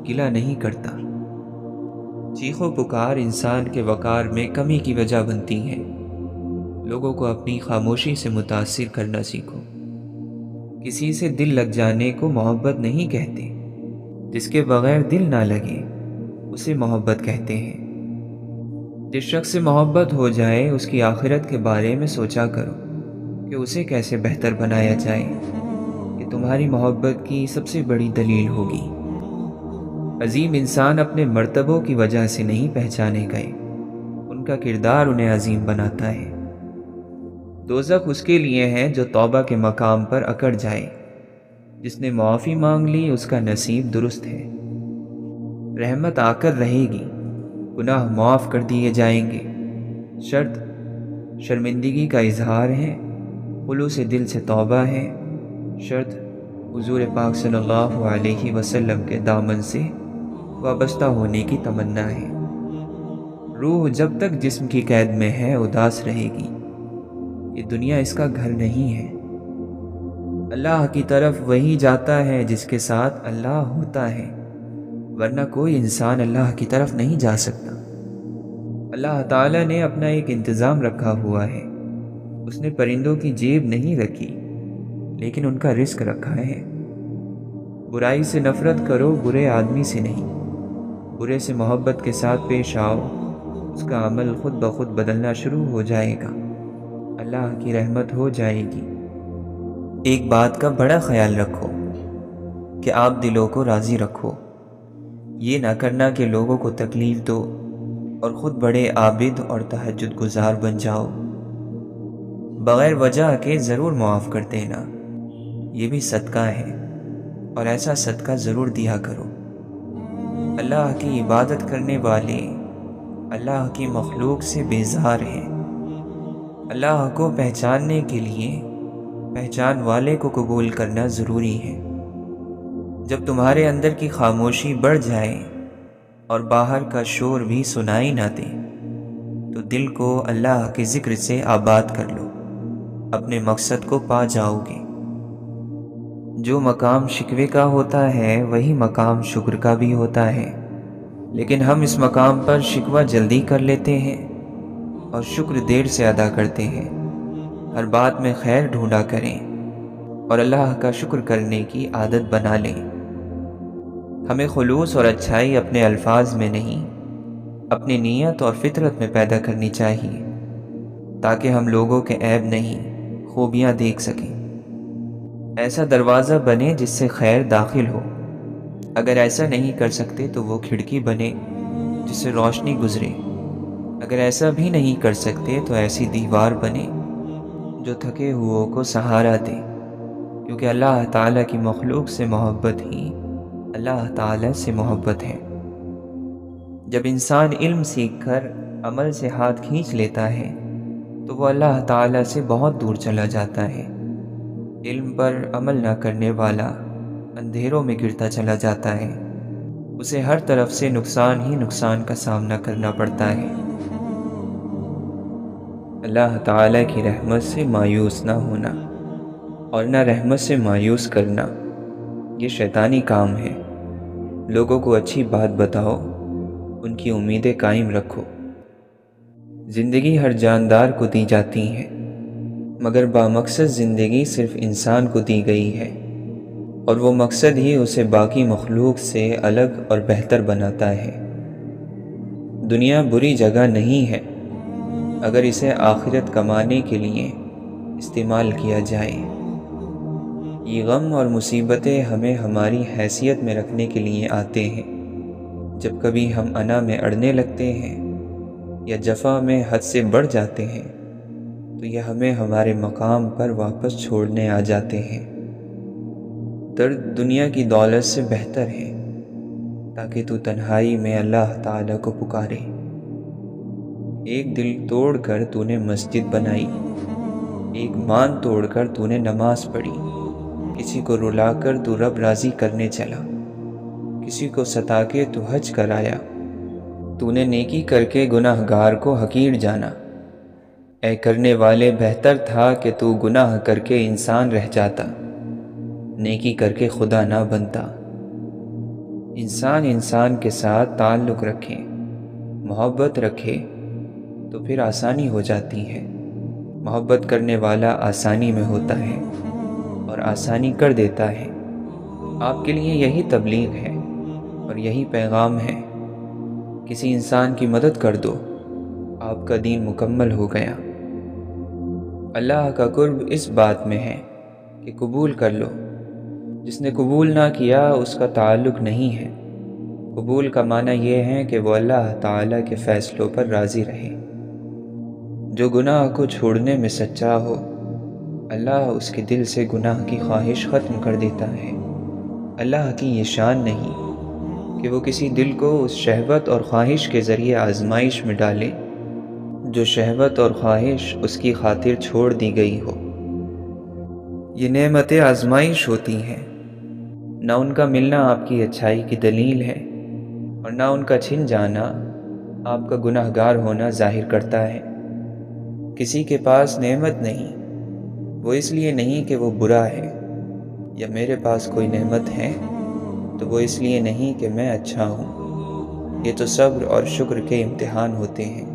گلہ نہیں کرتا۔ چیخ و پکار انسان کے وقار میں کمی کی وجہ بنتی ہیں۔ لوگوں کو اپنی خاموشی سے متاثر کرنا سیکھو۔ کسی سے دل لگ جانے کو محبت نہیں کہتے، جس کے بغیر دل نہ لگے اسے محبت کہتے ہیں۔ جس شخص سے محبت ہو جائے اس کی آخرت کے بارے میں سوچا کرو کہ اسے کیسے بہتر بنایا جائے، یہ تمہاری محبت کی سب سے بڑی دلیل ہوگی۔ عظیم انسان اپنے مرتبوں کی وجہ سے نہیں پہچانے گئے، ان کا کردار انہیں عظیم بناتا ہے۔ دوزخ اس کے لیے ہے جو توبہ کے مقام پر اکڑ جائے، جس نے معافی مانگ لی اس کا نصیب درست ہے۔ رحمت آ کر رہے گی، گناہ معاف کر دیے جائیں گے، شرط شرمندگی کا اظہار ہے، خلوص دل سے توبہ ہے، شرط حضور پاک صلی اللہ علیہ وسلم کے دامن سے وابستہ ہونے کی تمنا ہے۔ روح جب تک جسم کی قید میں ہے اداس رہے گی، یہ دنیا اس کا گھر نہیں ہے۔ اللہ کی طرف وہی جاتا ہے جس کے ساتھ اللہ ہوتا ہے، ورنہ کوئی انسان اللہ کی طرف نہیں جا سکتا۔ اللہ تعالیٰ نے اپنا ایک انتظام رکھا ہوا ہے۔ اس نے پرندوں کی جیب نہیں رکھی، لیکن ان کا رزق رکھا ہے۔ برائی سے نفرت کرو، برے آدمی سے نہیں۔ برے سے محبت کے ساتھ پیش آؤ، اس کا عمل خود بخود بدلنا شروع ہو جائے گا، اللہ کی رحمت ہو جائے گی۔ ایک بات کا بڑا خیال رکھو کہ آپ دلوں کو راضی رکھو، یہ نہ کرنا کہ لوگوں کو تکلیف دو اور خود بڑے عابد اور تہجد گزار بن جاؤ۔ بغیر وجہ کے ضرور معاف کر دینا، یہ بھی صدقہ ہے، اور ایسا صدقہ ضرور دیا کرو۔ اللہ کی عبادت کرنے والے اللہ کی مخلوق سے بیزار ہیں۔ اللہ کو پہچاننے کے لیے پہچان والے کو قبول کرنا ضروری ہے۔ جب تمہارے اندر کی خاموشی بڑھ جائے اور باہر کا شور بھی سنائی نہ دے تو دل کو اللہ کے ذکر سے آباد کر لو، اپنے مقصد کو پا جاؤ گے۔ جو مقام شکوے کا ہوتا ہے وہی مقام شکر کا بھی ہوتا ہے، لیکن ہم اس مقام پر شکوہ جلدی کر لیتے ہیں اور شکر دیر سے ادا کرتے ہیں۔ ہر بات میں خیر ڈھونڈا کریں اور اللہ کا شکر کرنے کی عادت بنا لیں۔ ہمیں خلوص اور اچھائی اپنے الفاظ میں نہیں، اپنی نیت اور فطرت میں پیدا کرنی چاہیے، تاکہ ہم لوگوں کے عیب نہیں خوبیاں دیکھ سکیں۔ ایسا دروازہ بنے جس سے خیر داخل ہو، اگر ایسا نہیں کر سکتے تو وہ کھڑکی بنے جس سے روشنی گزرے، اگر ایسا بھی نہیں کر سکتے تو ایسی دیوار بنے جو تھکے ہوئوں کو سہارا دے، کیونکہ اللہ تعالیٰ کی مخلوق سے محبت ہی اللہ تعالیٰ سے محبت ہے۔ جب انسان علم سیکھ کر عمل سے ہاتھ کھینچ لیتا ہے تو وہ اللہ تعالیٰ سے بہت دور چلا جاتا ہے۔ علم پر عمل نہ کرنے والا اندھیروں میں گرتا چلا جاتا ہے، اسے ہر طرف سے نقصان ہی نقصان کا سامنا کرنا پڑتا ہے۔ اللہ تعالیٰ کی رحمت سے مایوس نہ ہونا اور نہ رحمت سے مایوس کرنا، یہ شیطانی کام ہے۔ لوگوں کو اچھی بات بتاؤ، ان کی امیدیں قائم رکھو۔ زندگی ہر جاندار کو دی جاتی ہے، مگر بامقصد زندگی صرف انسان کو دی گئی ہے، اور وہ مقصد ہی اسے باقی مخلوق سے الگ اور بہتر بناتا ہے۔ دنیا بری جگہ نہیں ہے اگر اسے آخرت کمانے کے لیے استعمال کیا جائے۔ یہ غم اور مصیبتیں ہمیں ہماری حیثیت میں رکھنے کے لیے آتے ہیں۔ جب کبھی ہم انا میں اڑنے لگتے ہیں یا جفا میں حد سے بڑھ جاتے ہیں تو یہ ہمیں ہمارے مقام پر واپس چھوڑنے آ جاتے ہیں۔ درد دنیا کی دولت سے بہتر ہے، تاکہ تو تنہائی میں اللہ تعالیٰ کو پکارے۔ ایک دل توڑ کر تو نے مسجد بنائی، ایک مان توڑ کر تو نے نماز پڑھی، کسی کو رلا کر تو رب راضی کرنے چلا، کسی کو ستا کے تو حج کرایا، تو نے نیکی کر کے گناہگار کو حقیر جانا۔ اے کرنے والے بہتر تھا کہ تو گناہ کر کے انسان رہ جاتا، نیکی کر کے خدا نہ بنتا۔ انسان انسان کے ساتھ تعلق رکھے، محبت رکھے تو پھر آسانی ہو جاتی ہے۔ محبت کرنے والا آسانی میں ہوتا ہے اور آسانی کر دیتا ہے۔ آپ کے لیے یہی تبلیغ ہے اور یہی پیغام ہے۔ کسی انسان کی مدد کر دو، آپ کا دین مکمل ہو گیا۔ اللہ کا قرب اس بات میں ہے کہ قبول کر لو۔ جس نے قبول نہ کیا اس کا تعلق نہیں ہے۔ قبول کا معنی یہ ہے کہ وہ اللہ تعالیٰ کے فیصلوں پر راضی رہے۔ جو گناہ کو چھوڑنے میں سچا ہو، اللہ اس کے دل سے گناہ کی خواہش ختم کر دیتا ہے۔ اللہ کی یہ شان نہیں کہ وہ کسی دل کو اس شہوت اور خواہش کے ذریعے آزمائش میں ڈالے جو شہوت اور خواہش اس کی خاطر چھوڑ دی گئی ہو۔ یہ نعمتیں آزمائش ہوتی ہیں، نہ ان کا ملنا آپ کی اچھائی کی دلیل ہے اور نہ ان کا چھن جانا آپ کا گناہ گار ہونا ظاہر کرتا ہے۔ کسی کے پاس نعمت نہیں، وہ اس لیے نہیں کہ وہ برا ہے، یا میرے پاس کوئی نعمت ہے تو وہ اس لیے نہیں کہ میں اچھا ہوں۔ یہ تو صبر اور شکر کے امتحان ہوتے ہیں۔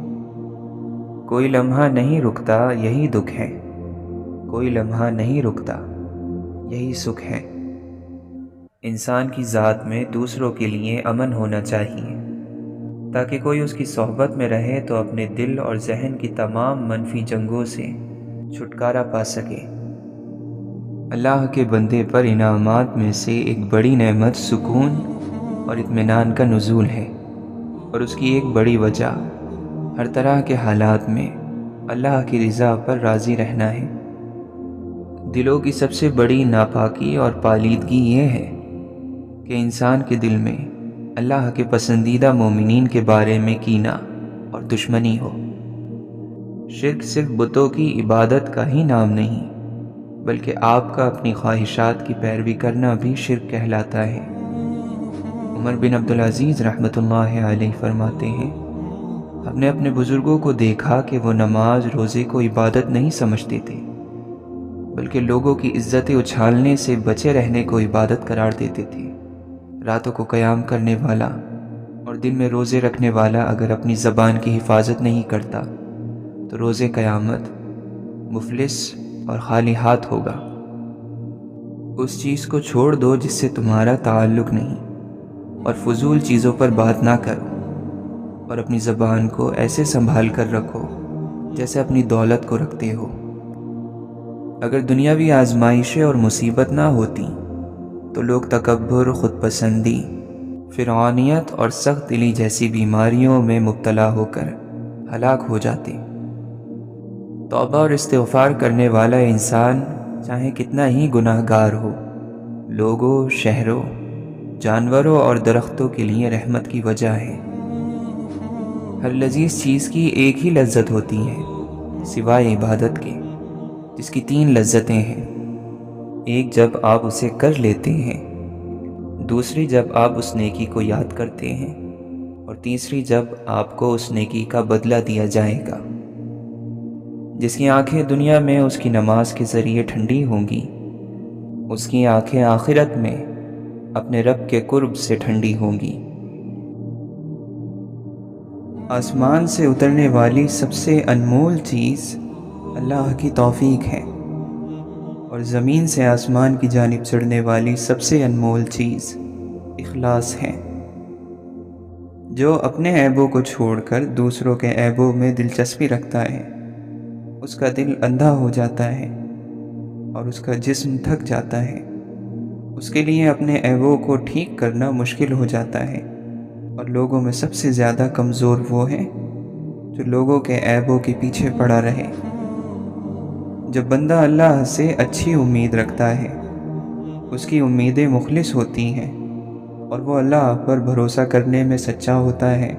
کوئی لمحہ نہیں رکتا، یہی دکھ ہے۔ کوئی لمحہ نہیں رکتا، یہی سکھ ہے۔ انسان کی ذات میں دوسروں کے لیے امن ہونا چاہیے تاکہ کوئی اس کی صحبت میں رہے تو اپنے دل اور ذہن کی تمام منفی جنگوں سے چھٹکارا پا سکے۔ اللہ کے بندے پر انعامات میں سے ایک بڑی نعمت سکون اور اطمینان کا نزول ہے، اور اس کی ایک بڑی وجہ ہر طرح کے حالات میں اللہ کی رضا پر راضی رہنا ہے۔ دلوں کی سب سے بڑی ناپاکی اور پالیدگی یہ ہے کہ انسان کے دل میں اللہ کے پسندیدہ مومنین کے بارے میں کینہ اور دشمنی ہو۔ شرک صرف بتوں کی عبادت کا ہی نام نہیں، بلکہ آپ کا اپنی خواہشات کی پیروی کرنا بھی شرک کہلاتا ہے۔ عمر بن عبدالعزیز رحمۃ اللہ علیہ فرماتے ہیں، ہم نے اپنے بزرگوں کو دیکھا کہ وہ نماز روزے کو عبادت نہیں سمجھتے تھے، بلکہ لوگوں کی عزتیں اچھالنے سے بچے رہنے کو عبادت قرار دیتے تھے۔ راتوں کو قیام کرنے والا اور دن میں روزے رکھنے والا اگر اپنی زبان کی حفاظت نہیں کرتا تو روز قیامت مفلس اور خالی ہاتھ ہوگا۔ اس چیز کو چھوڑ دو جس سے تمہارا تعلق نہیں، اور فضول چیزوں پر بات نہ کرو، اور اپنی زبان کو ایسے سنبھال کر رکھو جیسے اپنی دولت کو رکھتے ہو۔ اگر دنیاوی آزمائشیں اور مصیبت نہ ہوتی تو لوگ تکبر، خود پسندی، فرعونیت اور سخت دلی جیسی بیماریوں میں مبتلا ہو کر ہلاک ہو جاتے۔ توبہ اور استغفار کرنے والا انسان چاہے کتنا ہی گناہ گار ہو، لوگوں، شہروں، جانوروں اور درختوں کے لیے رحمت کی وجہ ہے۔ ہر لذیذ چیز کی ایک ہی لذت ہوتی ہے سوائے عبادت کے، جس کی 3 لذتیں ہیں۔ ایک جب آپ اسے کر لیتے ہیں، دوسری جب آپ اس نیکی کو یاد کرتے ہیں، اور تیسری جب آپ کو اس نیکی کا بدلہ دیا جائے گا۔ جس کی آنکھیں دنیا میں اس کی نماز کے ذریعے ٹھنڈی ہوں گی، اس کی آنکھیں آخرت میں اپنے رب کے قرب سے ٹھنڈی ہوں گی۔ آسمان سے اترنے والی سب سے انمول چیز اللہ کی توفیق ہے، اور زمین سے آسمان کی جانب چڑھنے والی سب سے انمول چیز اخلاص ہے۔ جو اپنے عیبوں کو چھوڑ کر دوسروں کے عیبوں میں دلچسپی رکھتا ہے، اس کا دل اندھا ہو جاتا ہے اور اس کا جسم تھک جاتا ہے۔ اس کے لیے اپنے عیبوں کو ٹھیک کرنا مشکل ہو جاتا ہے، اور لوگوں میں سب سے زیادہ کمزور وہ ہے جو لوگوں کے عیبوں کے پیچھے پڑا رہے۔ جب بندہ اللہ سے اچھی امید رکھتا ہے، اس کی امیدیں مخلص ہوتی ہیں اور وہ اللہ پر بھروسہ کرنے میں سچا ہوتا ہے،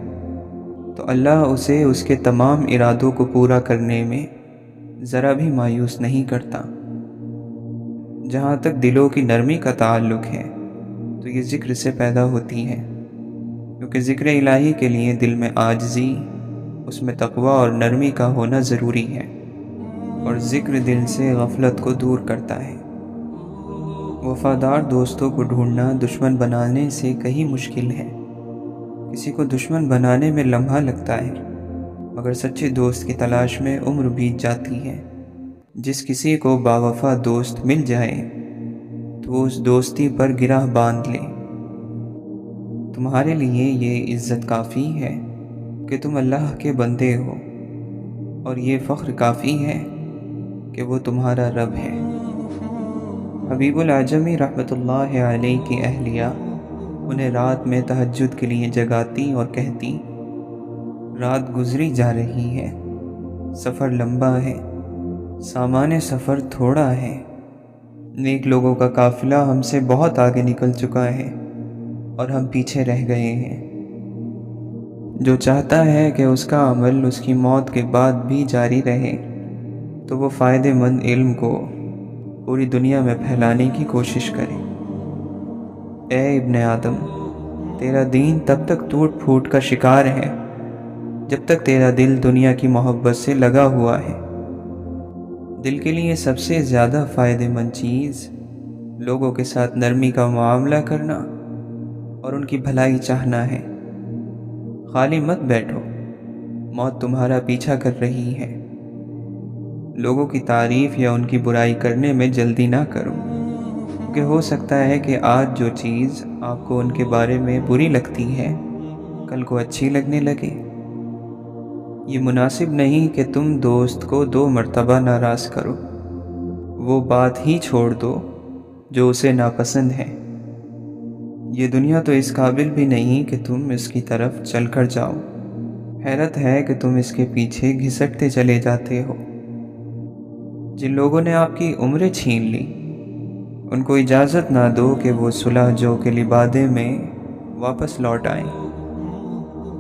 تو اللہ اسے اس کے تمام ارادوں کو پورا کرنے میں ذرا بھی مایوس نہیں کرتا۔ جہاں تک دلوں کی نرمی کا تعلق ہے تو یہ ذکر سے پیدا ہوتی ہے۔ کیونکہ ذکر الہی کے لیے دل میں عاجزی، اس میں تقوی اور نرمی کا ہونا ضروری ہے، اور ذکر دل سے غفلت کو دور کرتا ہے۔ وفادار دوستوں کو ڈھونڈنا دشمن بنانے سے کہیں مشکل ہے۔ کسی کو دشمن بنانے میں لمحہ لگتا ہے، مگر سچے دوست کی تلاش میں عمر بیت جاتی ہے۔ جس کسی کو باوفا دوست مل جائے تو اس دوستی پر گرہ باندھ لے۔ تمہارے لیے یہ عزت کافی ہے کہ تم اللہ کے بندے ہو، اور یہ فخر کافی ہے کہ وہ تمہارا رب ہے۔ حبیب العجمی رحمۃ اللہ علیہ کی اہلیہ انہیں رات میں تہجد کے لیے جگاتی اور کہتی، رات گزری جا رہی ہے، سفر لمبا ہے، سامان سفر تھوڑا ہے، نیک لوگوں کا قافلہ ہم سے بہت آگے نکل چکا ہے اور ہم پیچھے رہ گئے ہیں۔ جو چاہتا ہے کہ اس کا عمل اس کی موت کے بعد بھی جاری رہے تو وہ فائدہ مند علم کو پوری دنیا میں پھیلانے کی کوشش کرے۔ اے ابن آدم، تیرا دین تب تک ٹوٹ پھوٹ کا شکار ہے جب تک تیرا دل دنیا کی محبت سے لگا ہوا ہے۔ دل کے لیے سب سے زیادہ فائدہ مند چیز لوگوں کے ساتھ نرمی کا معاملہ کرنا اور ان کی بھلائی چاہنا ہے۔ خالی مت بیٹھو، موت تمہارا پیچھا کر رہی ہے۔ لوگوں کی تعریف یا ان کی برائی کرنے میں جلدی نہ کرو، کیونکہ ہو سکتا ہے کہ آج جو چیز آپ کو ان کے بارے میں بری لگتی ہے کل کو اچھی لگنے لگے۔ یہ مناسب نہیں کہ تم دوست کو 2 مرتبہ ناراض کرو، وہ بات ہی چھوڑ دو جو اسے ناپسند ہے۔ یہ دنیا تو اس قابل بھی نہیں کہ تم اس کی طرف چل کر جاؤ۔ حیرت ہے کہ تم اس کے پیچھے گھسٹتے چلے جاتے ہو۔ جن لوگوں نے آپ کی عمریں چھین لی، ان کو اجازت نہ دو کہ وہ صلح جو کے لبادے میں واپس لوٹ آئیں۔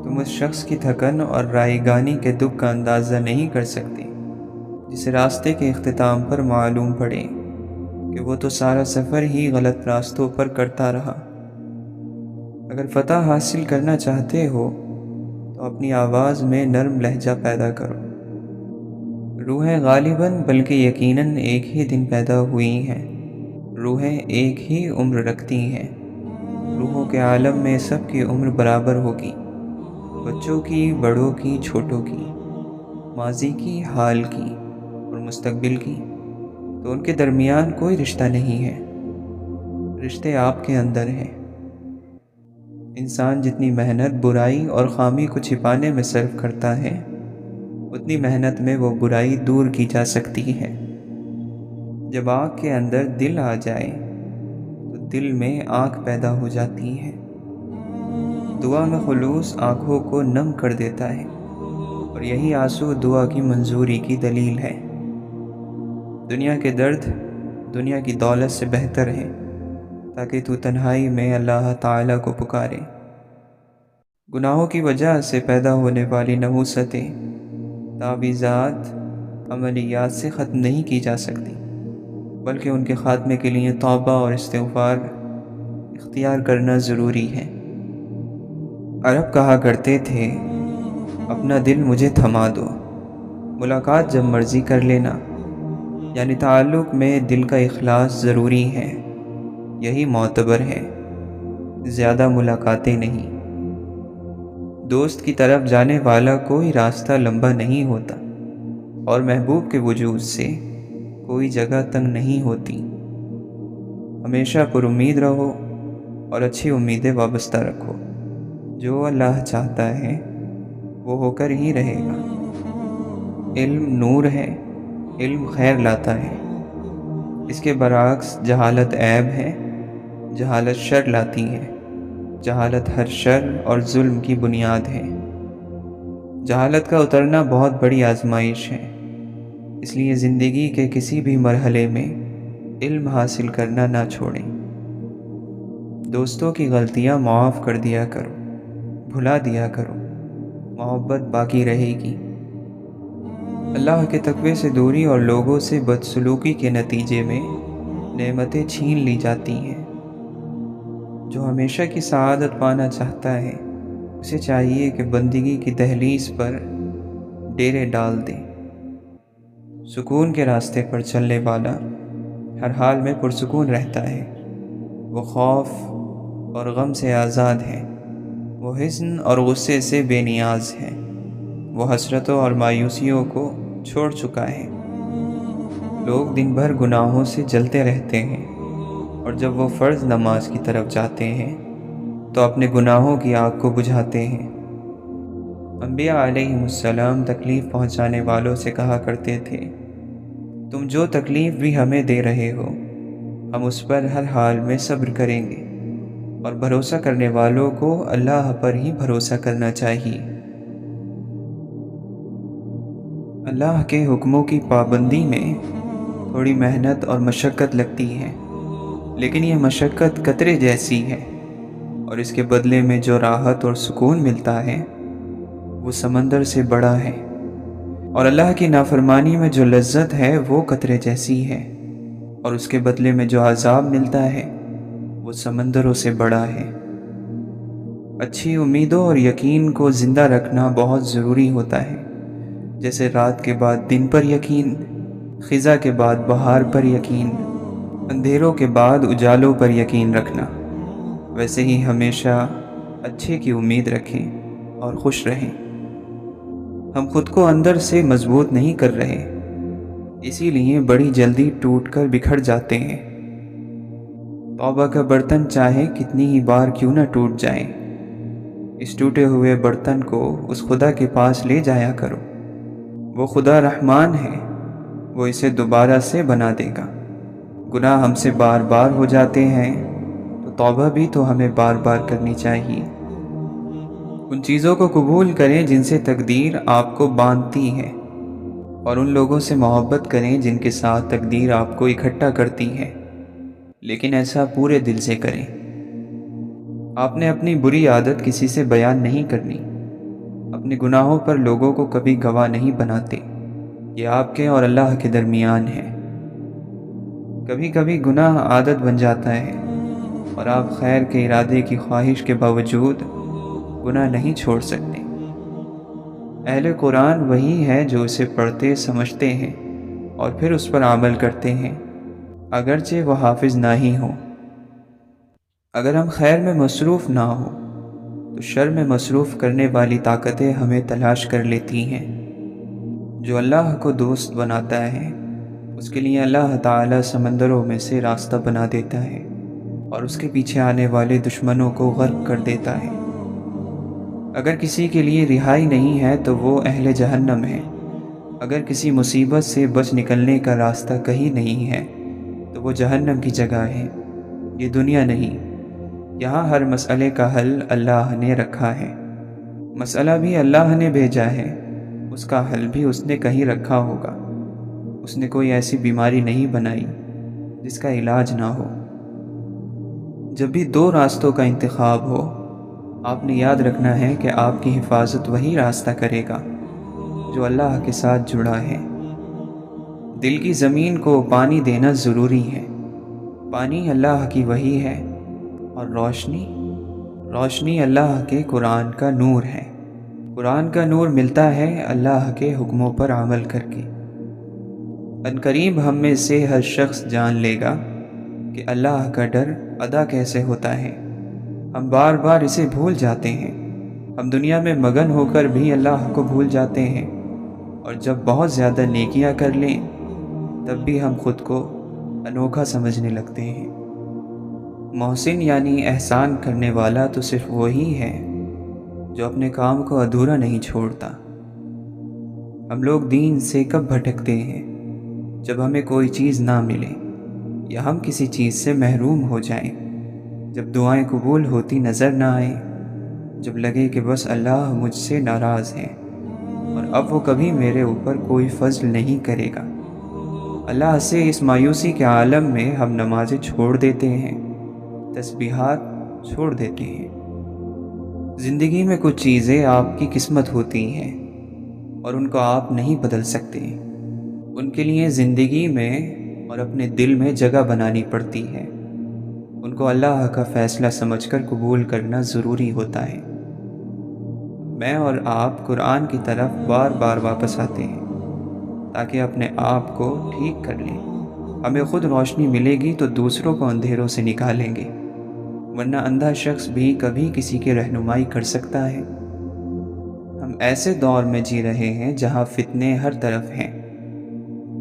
تم اس شخص کی تھکن اور رائے گانی کے دکھ کا اندازہ نہیں کر سکتے جسے راستے کے اختتام پر معلوم پڑے کہ وہ تو سارا سفر ہی غلط راستوں پر کرتا رہا۔ اگر فتح حاصل کرنا چاہتے ہو تو اپنی آواز میں نرم لہجہ پیدا کرو۔ روحیں غالباً بلکہ یقیناً ایک ہی دن پیدا ہوئی ہیں، روحیں ایک ہی عمر رکھتی ہیں۔ روحوں کے عالم میں سب کی عمر برابر ہوگی، بچوں کی، بڑوں کی، چھوٹوں کی، ماضی کی، حال کی اور مستقبل کی، تو ان کے درمیان کوئی رشتہ نہیں ہے۔ رشتے آپ کے اندر ہیں۔ انسان جتنی محنت برائی اور خامی کو چھپانے میں صرف کرتا ہے، اتنی محنت میں وہ برائی دور کی جا سکتی ہے۔ جب آنکھ کے اندر دل آ جائے تو دل میں آنکھ پیدا ہو جاتی ہے۔ دعا میں خلوص آنکھوں کو نم کر دیتا ہے، اور یہی آنسو دعا کی منظوری کی دلیل ہے۔ دنیا کے درد دنیا کی دولت سے بہتر ہے، تاکہ تو تنہائی میں اللہ تعالیٰ کو پکارے۔ گناہوں کی وجہ سے پیدا ہونے والی نحوستیں، تعویذات، عملیات سے ختم نہیں کی جا سکتی، بلکہ ان کے خاتمے کے لیے توبہ اور استغفار اختیار کرنا ضروری ہے۔ عرب کہا کرتے تھے، اپنا دل مجھے تھما دو، ملاقات جب مرضی کر لینا، یعنی تعلق میں دل کا اخلاص ضروری ہے۔ یہی معتبر ہے، زیادہ ملاقاتیں نہیں۔ دوست کی طرف جانے والا کوئی راستہ لمبا نہیں ہوتا، اور محبوب کے وجود سے کوئی جگہ تنگ نہیں ہوتی۔ ہمیشہ پر امید رہو اور اچھی امیدیں وابستہ رکھو۔ جو اللہ چاہتا ہے وہ ہو کر ہی رہے گا۔ علم نور ہے، علم خیر لاتا ہے۔ اس کے برعکس جہالت عیب ہے، جہالت شر لاتی ہے۔ جہالت ہر شر اور ظلم کی بنیاد ہے۔ جہالت کا اترنا بہت بڑی آزمائش ہے، اس لیے زندگی کے کسی بھی مرحلے میں علم حاصل کرنا نہ چھوڑیں۔ دوستوں کی غلطیاں معاف کر دیا کرو، بھلا دیا کرو، محبت باقی رہے گی۔ اللہ کے تقوی سے دوری اور لوگوں سے بدسلوکی کے نتیجے میں نعمتیں چھین لی جاتی ہیں۔ جو ہمیشہ کی سعادت پانا چاہتا ہے اسے چاہیے کہ بندگی کی دہلیز پر ڈیرے ڈال دے۔ سکون کے راستے پر چلنے والا ہر حال میں پرسکون رہتا ہے۔ وہ خوف اور غم سے آزاد ہے، وہ حزن اور غصے سے بے نیاز ہے، وہ حسرتوں اور مایوسیوں کو چھوڑ چکا ہے۔ لوگ دن بھر گناہوں سے جلتے رہتے ہیں، اور جب وہ فرض نماز کی طرف جاتے ہیں تو اپنے گناہوں کی آگ کو بجھاتے ہیں۔ انبیاء علیہم السلام تکلیف پہنچانے والوں سے کہا کرتے تھے، تم جو تکلیف بھی ہمیں دے رہے ہو، ہم اس پر ہر حال میں صبر کریں گے، اور بھروسہ کرنے والوں کو اللہ پر ہی بھروسہ کرنا چاہیے۔ اللہ کے حکموں کی پابندی میں تھوڑی محنت اور مشقت لگتی ہے، لیکن یہ مشقت قطرے جیسی ہے، اور اس کے بدلے میں جو راحت اور سکون ملتا ہے وہ سمندر سے بڑا ہے، اور اللہ کی نافرمانی میں جو لذت ہے وہ قطرے جیسی ہے، اور اس کے بدلے میں جو عذاب ملتا ہے وہ سمندروں سے بڑا ہے۔ اچھی امیدوں اور یقین کو زندہ رکھنا بہت ضروری ہوتا ہے، جیسے رات کے بعد دن پر یقین، خزاں کے بعد بہار پر یقین، اندھیروں کے بعد اجالوں پر یقین رکھنا۔ ویسے ہی ہمیشہ اچھے کی امید رکھیں اور خوش رہیں۔ ہم خود کو اندر سے مضبوط نہیں کر رہے، اسی لیے بڑی جلدی ٹوٹ کر بکھر جاتے ہیں۔ توبہ کا برتن چاہے کتنی ہی بار کیوں نہ ٹوٹ جائیں، اس ٹوٹے ہوئے برتن کو اس خدا کے پاس لے جایا کرو۔ وہ خدا رحمان ہے، وہ اسے دوبارہ سے بنا دے گا۔ گناہ ہم سے بار بار ہو جاتے ہیں تو توبہ بھی تو ہمیں بار بار کرنی چاہیے۔ ان چیزوں کو قبول کریں جن سے تقدیر آپ کو باندھتی ہے، اور ان لوگوں سے محبت کریں جن کے ساتھ تقدیر آپ کو اکٹھا کرتی ہے، لیکن ایسا پورے دل سے کریں۔ آپ نے اپنی بری عادت کسی سے بیان نہیں کرنی، اپنے گناہوں پر لوگوں کو کبھی گواہ نہیں بناتے، یہ آپ کے اور اللہ کے درمیان ہے۔ کبھی کبھی گناہ عادت بن جاتا ہے، اور آپ خیر کے ارادے کی خواہش کے باوجود گناہ نہیں چھوڑ سکتے۔ اہل قرآن وہی ہے جو اسے پڑھتے سمجھتے ہیں اور پھر اس پر عمل کرتے ہیں، اگرچہ وہ حافظ نہ ہی ہوں۔ اگر ہم خیر میں مصروف نہ ہوں تو شر میں مصروف کرنے والی طاقتیں ہمیں تلاش کر لیتی ہیں۔ جو اللہ کو دوست بناتا ہے اس کے لیے اللہ تعالی سمندروں میں سے راستہ بنا دیتا ہے، اور اس کے پیچھے آنے والے دشمنوں کو غرق کر دیتا ہے۔ اگر کسی کے لیے رہائی نہیں ہے تو وہ اہل جہنم ہے۔ اگر کسی مصیبت سے بچ نکلنے کا راستہ کہیں نہیں ہے تو وہ جہنم کی جگہ ہے، یہ دنیا نہیں۔ یہاں ہر مسئلے کا حل اللہ نے رکھا ہے، مسئلہ بھی اللہ نے بھیجا ہے، اس کا حل بھی اس نے کہیں رکھا ہوگا۔ اس نے کوئی ایسی بیماری نہیں بنائی جس کا علاج نہ ہو۔ جب بھی دو راستوں کا انتخاب ہو، آپ نے یاد رکھنا ہے کہ آپ کی حفاظت وہی راستہ کرے گا جو اللہ کے ساتھ جڑا ہے۔ دل کی زمین کو پانی دینا ضروری ہے۔ پانی اللہ کی وحی ہے، اور روشنی اللہ کے قرآن کا نور ہے۔ قرآن کا نور ملتا ہے اللہ کے حکموں پر عمل کر کے۔ عنقریب ہم میں سے ہر شخص جان لے گا کہ اللہ کا ڈر ادا کیسے ہوتا ہے۔ ہم بار بار اسے بھول جاتے ہیں۔ ہم دنیا میں مگن ہو کر بھی اللہ کو بھول جاتے ہیں، اور جب بہت زیادہ نیکیاں کر لیں تب بھی ہم خود کو انوکھا سمجھنے لگتے ہیں۔ محسن یعنی احسان کرنے والا تو صرف وہی ہے جو اپنے کام کو ادھورا نہیں چھوڑتا۔ ہم لوگ دین سے کب بھٹکتے ہیں؟ جب ہمیں کوئی چیز نہ ملے یا ہم کسی چیز سے محروم ہو جائیں، جب دعائیں قبول ہوتی نظر نہ آئیں، جب لگے کہ بس اللہ مجھ سے ناراض ہے اور اب وہ کبھی میرے اوپر کوئی فضل نہیں کرے گا۔ اللہ سے اس مایوسی کے عالم میں ہم نمازیں چھوڑ دیتے ہیں، تسبیحات چھوڑ دیتے ہیں۔ زندگی میں کچھ چیزیں آپ کی قسمت ہوتی ہیں اور ان کو آپ نہیں بدل سکتے، ان کے لیے زندگی میں اور اپنے دل میں جگہ بنانی پڑتی ہے۔ ان کو اللہ کا فیصلہ سمجھ کر قبول کرنا ضروری ہوتا ہے۔ میں اور آپ قرآن کی طرف بار بار واپس آتے ہیں تاکہ اپنے آپ کو ٹھیک کر لیں۔ ہمیں خود روشنی ملے گی تو دوسروں کو اندھیروں سے نکالیں گے، ورنہ اندھا شخص بھی کبھی کسی کی رہنمائی کر سکتا ہے۔ ہم ایسے دور میں جی رہے ہیں جہاں فتنے ہر طرف ہیں،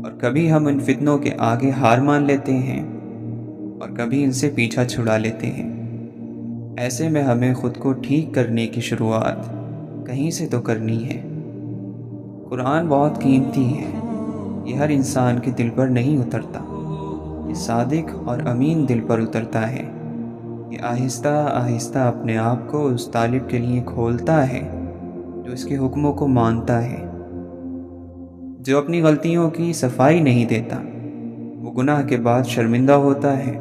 اور کبھی ہم ان فتنوں کے آگے ہار مان لیتے ہیں اور کبھی ان سے پیچھا چھڑا لیتے ہیں۔ ایسے میں ہمیں خود کو ٹھیک کرنے کی شروعات کہیں سے تو کرنی ہے۔ قرآن بہت قیمتی ہے، یہ ہر انسان کے دل پر نہیں اترتا، یہ صادق اور امین دل پر اترتا ہے۔ یہ آہستہ آہستہ اپنے آپ کو اس طالب کے لیے کھولتا ہے جو اس کے حکموں کو مانتا ہے، جو اپنی غلطیوں کی صفائی نہیں دیتا۔ وہ گناہ کے بعد شرمندہ ہوتا ہے،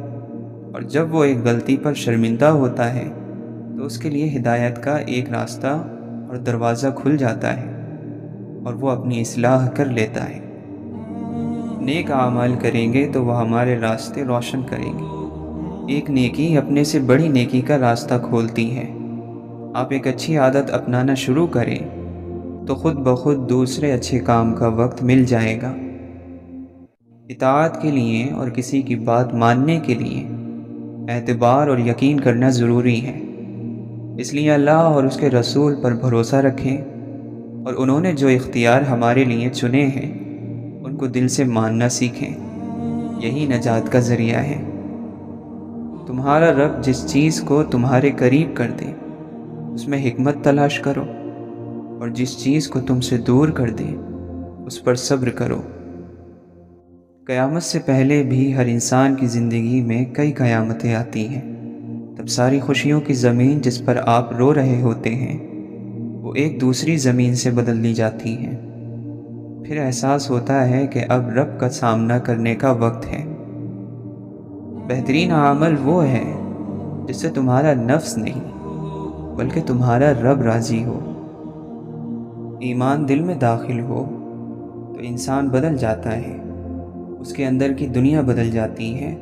اور جب وہ ایک غلطی پر شرمندہ ہوتا ہے تو اس کے لیے ہدایت کا ایک راستہ اور دروازہ کھل جاتا ہے، اور وہ اپنی اصلاح کر لیتا ہے۔ نیک اعمال کریں گے تو وہ ہمارے راستے روشن کریں گے۔ ایک نیکی اپنے سے بڑی نیکی کا راستہ کھولتی ہے۔ آپ ایک اچھی عادت اپنانا شروع کریں تو خود بخود دوسرے اچھے کام کا وقت مل جائے گا۔ اطاعت کے لیے اور کسی کی بات ماننے کے لیے اعتبار اور یقین کرنا ضروری ہے۔ اس لیے اللہ اور اس کے رسول پر بھروسہ رکھیں، اور انہوں نے جو اختیار ہمارے لیے چنے ہیں ان کو دل سے ماننا سیکھیں۔ یہی نجات کا ذریعہ ہے۔ تمہارا رب جس چیز کو تمہارے قریب کر دے اس میں حکمت تلاش کرو، اور جس چیز کو تم سے دور کر دے اس پر صبر کرو۔ قیامت سے پہلے بھی ہر انسان کی زندگی میں کئی قیامتیں آتی ہیں۔ تب ساری خوشیوں کی زمین جس پر آپ رو رہے ہوتے ہیں وہ ایک دوسری زمین سے بدل دی جاتی ہیں۔ پھر احساس ہوتا ہے کہ اب رب کا سامنا کرنے کا وقت ہے۔ بہترین عمل وہ ہے جس سے تمہارا نفس نہیں بلکہ تمہارا رب راضی ہو۔ ایمان دل میں داخل ہو تو انسان بدل جاتا ہے، اس کے اندر کی دنیا بدل جاتی ہے،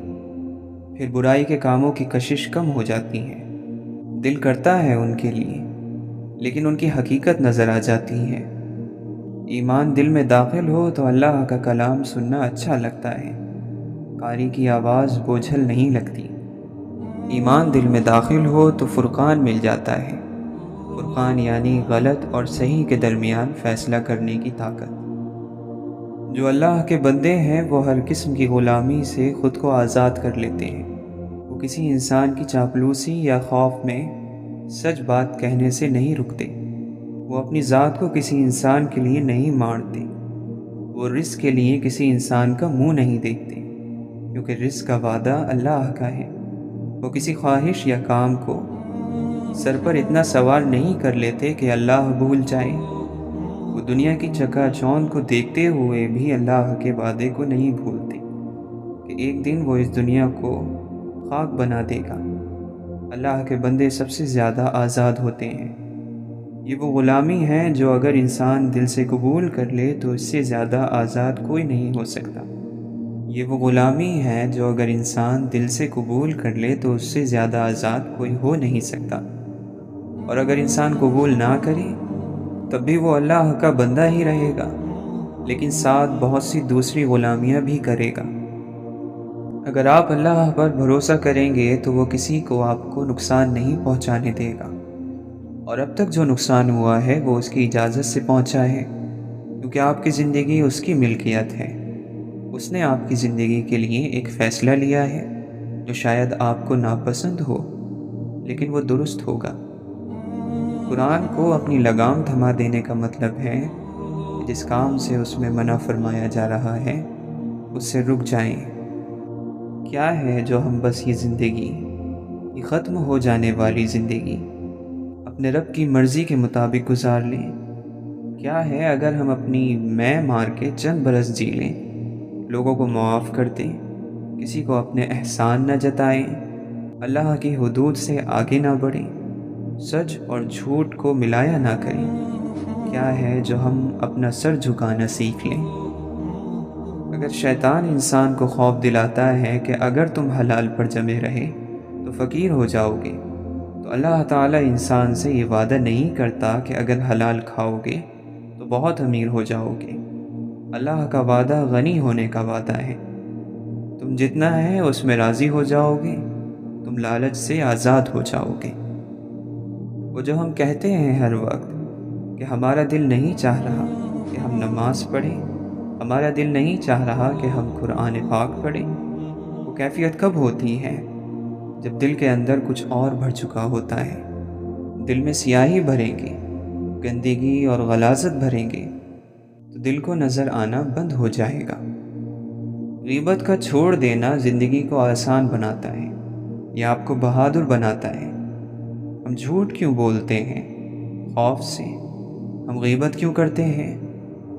پھر برائی کے کاموں کی کشش کم ہو جاتی ہے۔ دل کرتا ہے ان کے لیے، لیکن ان کی حقیقت نظر آ جاتی ہے۔ ایمان دل میں داخل ہو تو اللہ کا کلام سننا اچھا لگتا ہے، قاری کی آواز بوجھل نہیں لگتی۔ ایمان دل میں داخل ہو تو فرقان مل جاتا ہے۔ فرقان یعنی غلط اور صحیح کے درمیان فیصلہ کرنے کی طاقت۔ جو اللہ کے بندے ہیں وہ ہر قسم کی غلامی سے خود کو آزاد کر لیتے ہیں۔ وہ کسی انسان کی چاپلوسی یا خوف میں سچ بات کہنے سے نہیں رکتے۔ وہ اپنی ذات کو کسی انسان کے لیے نہیں مارتے۔ وہ رزق کے لیے کسی انسان کا منہ نہیں دیکھتے، کیونکہ رزق کا وعدہ اللہ کا ہے۔ وہ کسی خواہش یا کام کو سر پر اتنا سوار نہیں کر لیتے کہ اللہ بھول جائے۔ وہ دنیا کی چکا چوند کو دیکھتے ہوئے بھی اللہ کے وعدے کو نہیں بھولتے کہ ایک دن وہ اس دنیا کو خاک بنا دے گا۔ اللہ کے بندے سب سے زیادہ آزاد ہوتے ہیں۔ یہ وہ غلامی ہے جو اگر انسان دل سے قبول کر لے تو اس سے زیادہ آزاد کوئی نہیں ہو سکتا۔ یہ وہ غلامی ہے جو اگر انسان دل سے قبول کر لے تو اس سے زیادہ آزاد کوئی ہو نہیں سکتا، اور اگر انسان قبول نہ کرے تب بھی وہ اللہ کا بندہ ہی رہے گا، لیکن ساتھ بہت سی دوسری غلامیاں بھی کرے گا۔ اگر آپ اللہ پر بھروسہ کریں گے تو وہ کسی کو آپ کو نقصان نہیں پہنچانے دے گا، اور اب تک جو نقصان ہوا ہے وہ اس کی اجازت سے پہنچا ہے، کیونکہ آپ کی زندگی اس کی ملکیت ہے۔ اس نے آپ کی زندگی کے لیے ایک فیصلہ لیا ہے جو شاید آپ کو ناپسند ہو، لیکن وہ درست ہوگا۔ قرآن کو اپنی لگام تھما دینے کا مطلب ہے کہ جس کام سے اس میں منع فرمایا جا رہا ہے اس سے رک جائیں۔ کیا ہے جو ہم بس یہ زندگی، یہ ختم ہو جانے والی زندگی اپنے رب کی مرضی کے مطابق گزار لیں؟ کیا ہے اگر ہم اپنی میں مار کے چند برس جی لیں، لوگوں کو معاف کر دیں، کسی کو اپنے احسان نہ جتائیں، اللہ کی حدود سے آگے نہ بڑھیں، سچ اور جھوٹ کو ملایا نہ کریں؟ کیا ہے جو ہم اپنا سر جھکانا سیکھ لیں؟ اگر شیطان انسان کو خوف دلاتا ہے کہ اگر تم حلال پر جمے رہے تو فقیر ہو جاؤ گے، تو اللہ تعالیٰ انسان سے یہ وعدہ نہیں کرتا کہ اگر حلال کھاؤ گے تو بہت امیر ہو جاؤ گے۔ اللہ کا وعدہ غنی ہونے کا وعدہ ہے۔ تم جتنا ہے اس میں راضی ہو جاؤ گے، تم لالچ سے آزاد ہو جاؤ گے۔ وہ جو ہم کہتے ہیں ہر وقت کہ ہمارا دل نہیں چاہ رہا کہ ہم نماز پڑھیں، ہمارا دل نہیں چاہ رہا کہ ہم قرآن پاک پڑھیں، وہ کیفیت کب ہوتی ہے؟ جب دل کے اندر کچھ اور بھر چکا ہوتا ہے۔ دل میں سیاہی بھریں گے، گندگی اور غلاظت بھریں گے تو دل کو نظر آنا بند ہو جائے گا۔ غیبت کا چھوڑ دینا زندگی کو آسان بناتا ہے، یہ آپ کو بہادر بناتا ہے۔ ہم جھوٹ کیوں بولتے ہیں؟ خوف سے۔ ہم غیبت کیوں کرتے ہیں؟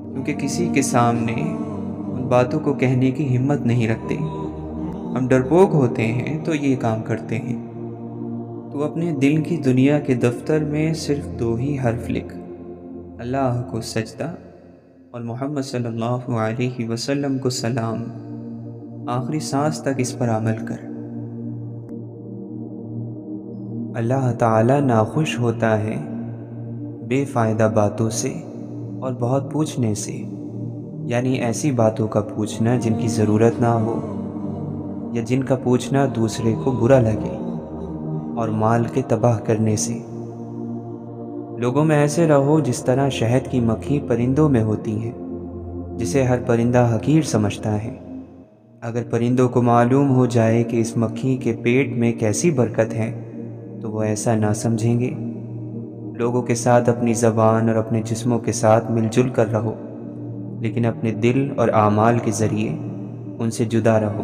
کیونکہ کسی کے سامنے ان باتوں کو کہنے کی ہمت نہیں رکھتے۔ ہم ڈرپوک ہوتے ہیں تو یہ کام کرتے ہیں۔ تو اپنے دل کی دنیا کے دفتر میں صرف 2 ہی حرف لکھ، اللہ کو سجدہ اور محمد صلی اللہ علیہ وسلم کو سلام۔ آخری سانس تک اس پر عمل کر۔ اللہ تعالیٰ ناخوش ہوتا ہے بے فائدہ باتوں سے اور بہت پوچھنے سے، یعنی ایسی باتوں کا پوچھنا جن کی ضرورت نہ ہو یا جن کا پوچھنا دوسرے کو برا لگے، اور مال کے تباہ کرنے سے۔ لوگوں میں ایسے رہو جس طرح شہد کی مکھی پرندوں میں ہوتی ہے، جسے ہر پرندہ حقیر سمجھتا ہے۔ اگر پرندوں کو معلوم ہو جائے کہ اس مکھی کے پیٹ میں کیسی برکت ہے تو وہ ایسا نہ سمجھیں گے۔ لوگوں کے ساتھ اپنی زبان اور اپنے جسموں کے ساتھ مل جل کر رہو، لیکن اپنے دل اور اعمال کے ذریعے ان سے جدا رہو۔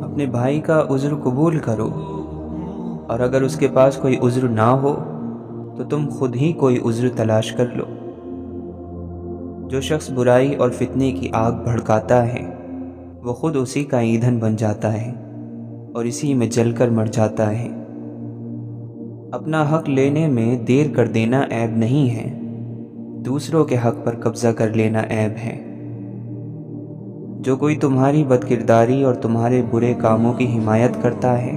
اپنے بھائی کا عذر قبول کرو، اور اگر اس کے پاس کوئی عذر نہ ہو تو تم خود ہی کوئی عذر تلاش کر لو۔ جو شخص برائی اور فتنے کی آگ بھڑکاتا ہے وہ خود اسی کا ایندھن بن جاتا ہے اور اسی میں جل کر مر جاتا ہے۔ اپنا حق لینے میں دیر کر دینا عیب نہیں ہے، دوسروں کے حق پر قبضہ کر لینا عیب ہے۔ جو کوئی تمہاری بد کرداری اور تمہارے برے کاموں کی حمایت کرتا ہے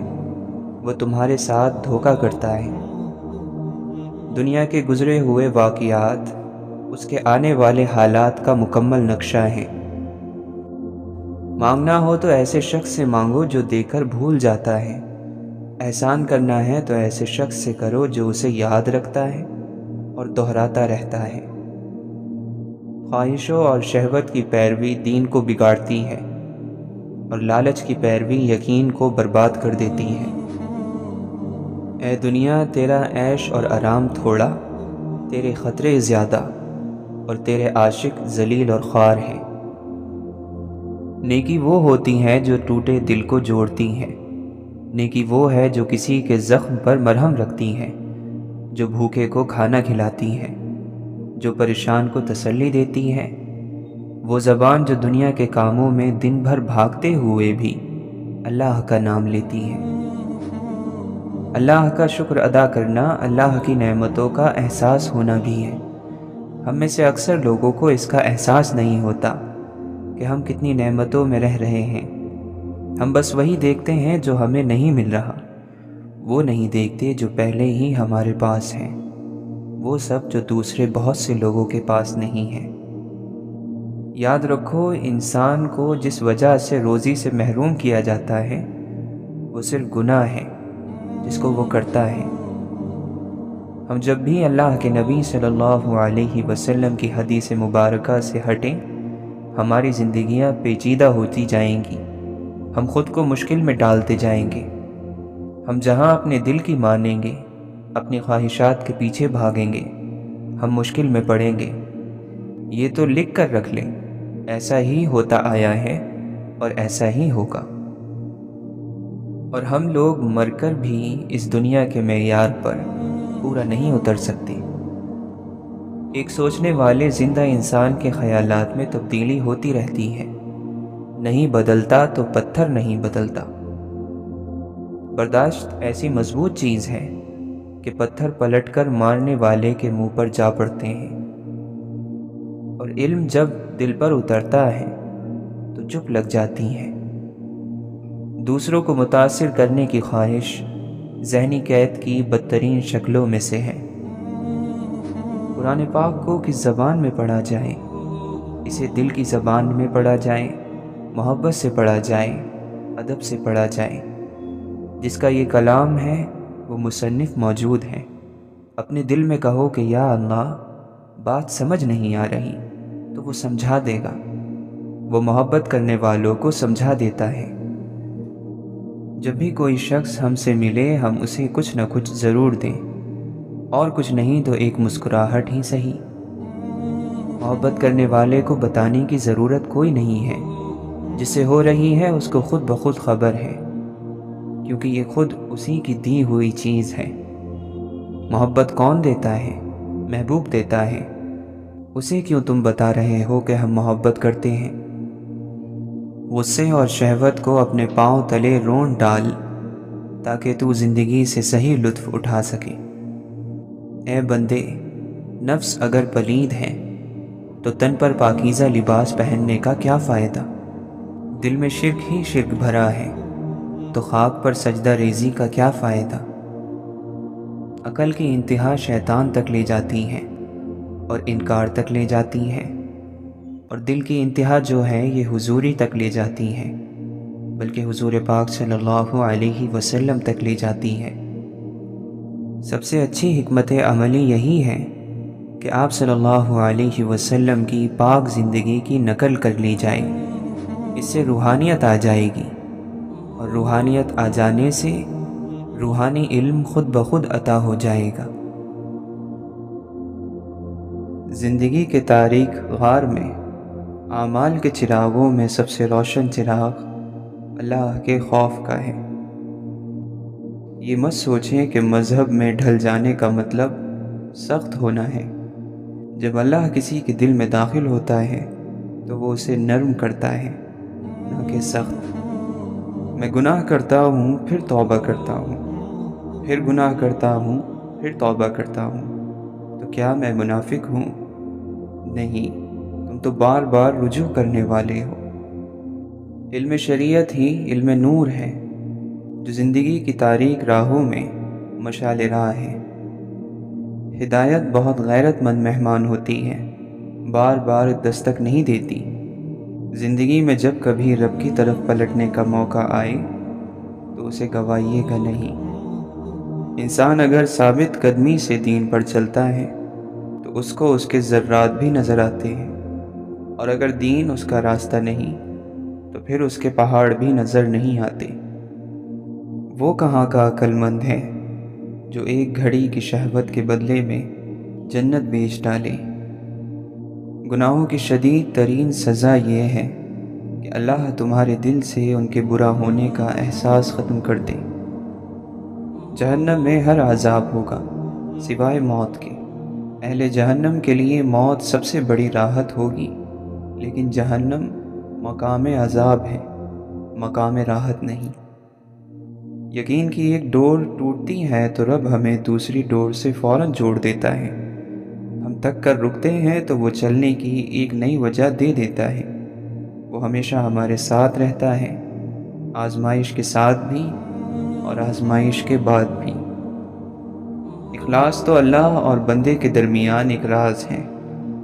وہ تمہارے ساتھ دھوکہ کرتا ہے۔ دنیا کے گزرے ہوئے واقعات اس کے آنے والے حالات کا مکمل نقشہ ہے۔ مانگنا ہو تو ایسے شخص سے مانگو جو دے کر بھول جاتا ہے، احسان کرنا ہے تو ایسے شخص سے کرو جو اسے یاد رکھتا ہے اور دہراتا رہتا ہے۔ خواہشوں اور شہوت کی پیروی دین کو بگاڑتی ہے، اور لالچ کی پیروی یقین کو برباد کر دیتی ہے۔ اے دنیا، تیرا عیش اور آرام تھوڑا، تیرے خطرے زیادہ، اور تیرے عاشق ذلیل اور خوار ہیں۔ نیکی وہ ہوتی ہے جو ٹوٹے دل کو جوڑتی ہے، نیکی وہ ہے جو کسی کے زخم پر مرہم رکھتی ہے، جو بھوکے کو کھانا کھلاتی ہے، جو پریشان کو تسلی دیتی ہے، وہ زبان جو دنیا کے کاموں میں دن بھر بھاگتے ہوئے بھی اللہ کا نام لیتی ہے۔ اللہ کا شکر ادا کرنا اللہ کی نعمتوں کا احساس ہونا بھی ہے۔ ہم میں سے اکثر لوگوں کو اس کا احساس نہیں ہوتا کہ ہم کتنی نعمتوں میں رہ رہے ہیں۔ ہم بس وہی دیکھتے ہیں جو ہمیں نہیں مل رہا، وہ نہیں دیکھتے جو پہلے ہی ہمارے پاس ہیں، وہ سب جو دوسرے بہت سے لوگوں کے پاس نہیں ہیں۔ یاد رکھو، انسان کو جس وجہ سے روزی سے محروم کیا جاتا ہے وہ صرف گناہ ہے جس کو وہ کرتا ہے۔ ہم جب بھی اللہ کے نبی صلی اللہ علیہ وسلم کی حدیث مبارکہ سے ہٹیں ہماری زندگیاں پیچیدہ ہوتی جائیں گی، ہم خود کو مشکل میں ڈالتے جائیں گے۔ ہم جہاں اپنے دل کی مانیں گے، اپنی خواہشات کے پیچھے بھاگیں گے، ہم مشکل میں پڑیں گے۔ یہ تو لکھ کر رکھ لیں، ایسا ہی ہوتا آیا ہے اور ایسا ہی ہوگا۔ اور ہم لوگ مر کر بھی اس دنیا کے معیار پر پورا نہیں اتر سکتے۔ ایک سوچنے والے زندہ انسان کے خیالات میں تبدیلی ہوتی رہتی ہے، نہیں بدلتا تو پتھر نہیں بدلتا۔ برداشت ایسی مضبوط چیز ہے کہ پتھر پلٹ کر مارنے والے کے منہ پر جا پڑتے ہیں، اور علم جب دل پر اترتا ہے تو چپ لگ جاتی ہے۔ دوسروں کو متاثر کرنے کی خواہش ذہنی قید کی بدترین شکلوں میں سے ہے۔ قرآن پاک کو کس زبان میں پڑھا جائے؟ اسے دل کی زبان میں پڑھا جائے، محبت سے پڑھا جائے، ادب سے پڑھا جائے۔ جس کا یہ کلام ہے وہ مصنف موجود ہے۔ اپنے دل میں کہو کہ یا اللہ، بات سمجھ نہیں آ رہی، تو وہ سمجھا دے گا۔ وہ محبت کرنے والوں کو سمجھا دیتا ہے۔ جب بھی کوئی شخص ہم سے ملے ہم اسے کچھ نہ کچھ ضرور دیں، اور کچھ نہیں تو ایک مسکراہٹ ہی صحیح۔ محبت کرنے والے کو بتانے کی ضرورت کوئی نہیں ہے، جس سے ہو رہی ہے اس کو خود بخود خبر ہے، کیونکہ یہ خود اسی کی دی ہوئی چیز ہے۔ محبت کون دیتا ہے؟ محبوب دیتا ہے۔ اسے کیوں تم بتا رہے ہو کہ ہم محبت کرتے ہیں؟ غصے اور شہوت کو اپنے پاؤں تلے رون ڈال تاکہ تو زندگی سے صحیح لطف اٹھا سکے۔ اے بندے، نفس اگر پلید ہے تو تن پر پاکیزہ لباس پہننے کا کیا فائدہ؟ دل میں شرک ہی شرک بھرا ہے تو خاک پر سجدہ ریزی کا کیا فائدہ؟ عقل کی انتہا شیطان تک لے جاتی ہے اور انکار تک لے جاتی ہے، اور دل کی انتہا جو ہے یہ حضوری تک لے جاتی ہے، بلکہ حضور پاک صلی اللہ علیہ وسلم تک لے جاتی ہے۔ سب سے اچھی حکمت عملی یہی ہے کہ آپ صلی اللہ علیہ وسلم کی پاک زندگی کی نقل کر لی جائے۔ اس سے روحانیت آ جائے گی، اور روحانیت آ جانے سے روحانی علم خود بخود عطا ہو جائے گا۔ زندگی کے تاریک غار میں اعمال کے چراغوں میں سب سے روشن چراغ اللہ کے خوف کا ہے۔ یہ مت سوچیں کہ مذہب میں ڈھل جانے کا مطلب سخت ہونا ہے۔ جب اللہ کسی کے دل میں داخل ہوتا ہے تو وہ اسے نرم کرتا ہے، نہ کہ سخت۔ میں گناہ کرتا ہوں پھر توبہ کرتا ہوں، پھر گناہ کرتا ہوں پھر توبہ کرتا ہوں، تو کیا میں منافق ہوں؟ نہیں، تم تو بار بار رجوع کرنے والے ہو۔ علم شریعت ہی علم نور ہے جو زندگی کی تاریک راہوں میں مشعل راہ ہے۔ ہدایت بہت غیرت مند مہمان ہوتی ہے، بار بار دستک نہیں دیتی۔ زندگی میں جب کبھی رب کی طرف پلٹنے کا موقع آئے تو اسے گوائیے گا نہیں۔ انسان اگر ثابت قدمی سے دین پر چلتا ہے تو اس کو اس کے ذرات بھی نظر آتے ہیں، اور اگر دین اس کا راستہ نہیں تو پھر اس کے پہاڑ بھی نظر نہیں آتے۔ وہ کہاں کا عقل مند ہے جو ایک گھڑی کی شہوت کے بدلے میں جنت بیچ ڈالے۔ گناہوں کی شدید ترین سزا یہ ہے کہ اللہ تمہارے دل سے ان کے برا ہونے کا احساس ختم کر دے۔ جہنم میں ہر عذاب ہوگا سوائے موت کے۔ اہل جہنم کے لیے موت سب سے بڑی راحت ہوگی، لیکن جہنم مقام عذاب ہے، مقام راحت نہیں۔ یقین کی ایک ڈور ٹوٹتی ہے تو رب ہمیں دوسری ڈور سے فوراً جوڑ دیتا ہے۔ ہم تک کر رکتے ہیں تو وہ چلنے کی ایک نئی وجہ دے دیتا ہے۔ وہ ہمیشہ ہمارے ساتھ رہتا ہے، آزمائش کے ساتھ بھی اور آزمائش کے بعد بھی۔ اخلاص تو اللہ اور بندے کے درمیان ایک راز ہے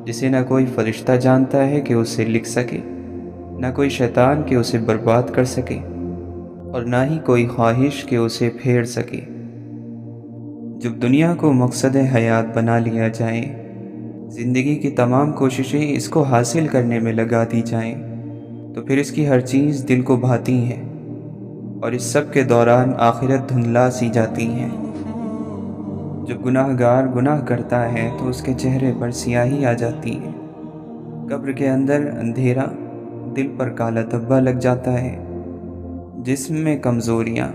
جسے نہ کوئی فرشتہ جانتا ہے کہ اسے لکھ سکے، نہ کوئی شیطان کہ اسے برباد کر سکے، اور نہ ہی کوئی خواہش کہ اسے پھیر سکے۔ جب دنیا کو مقصد حیات بنا لیا جائے، زندگی کی تمام کوششیں اس کو حاصل کرنے میں لگا دی جائیں، تو پھر اس کی ہر چیز دل کو بھاتی ہے، اور اس سب کے دوران آخرت دھندلا سی جاتی ہے۔ جب گناہ گار گناہ کرتا ہے تو اس کے چہرے پر سیاہی آ جاتی ہے، قبر کے اندر اندھیرا، دل پر کالا دھبا لگ جاتا ہے، جسم میں کمزوریاں،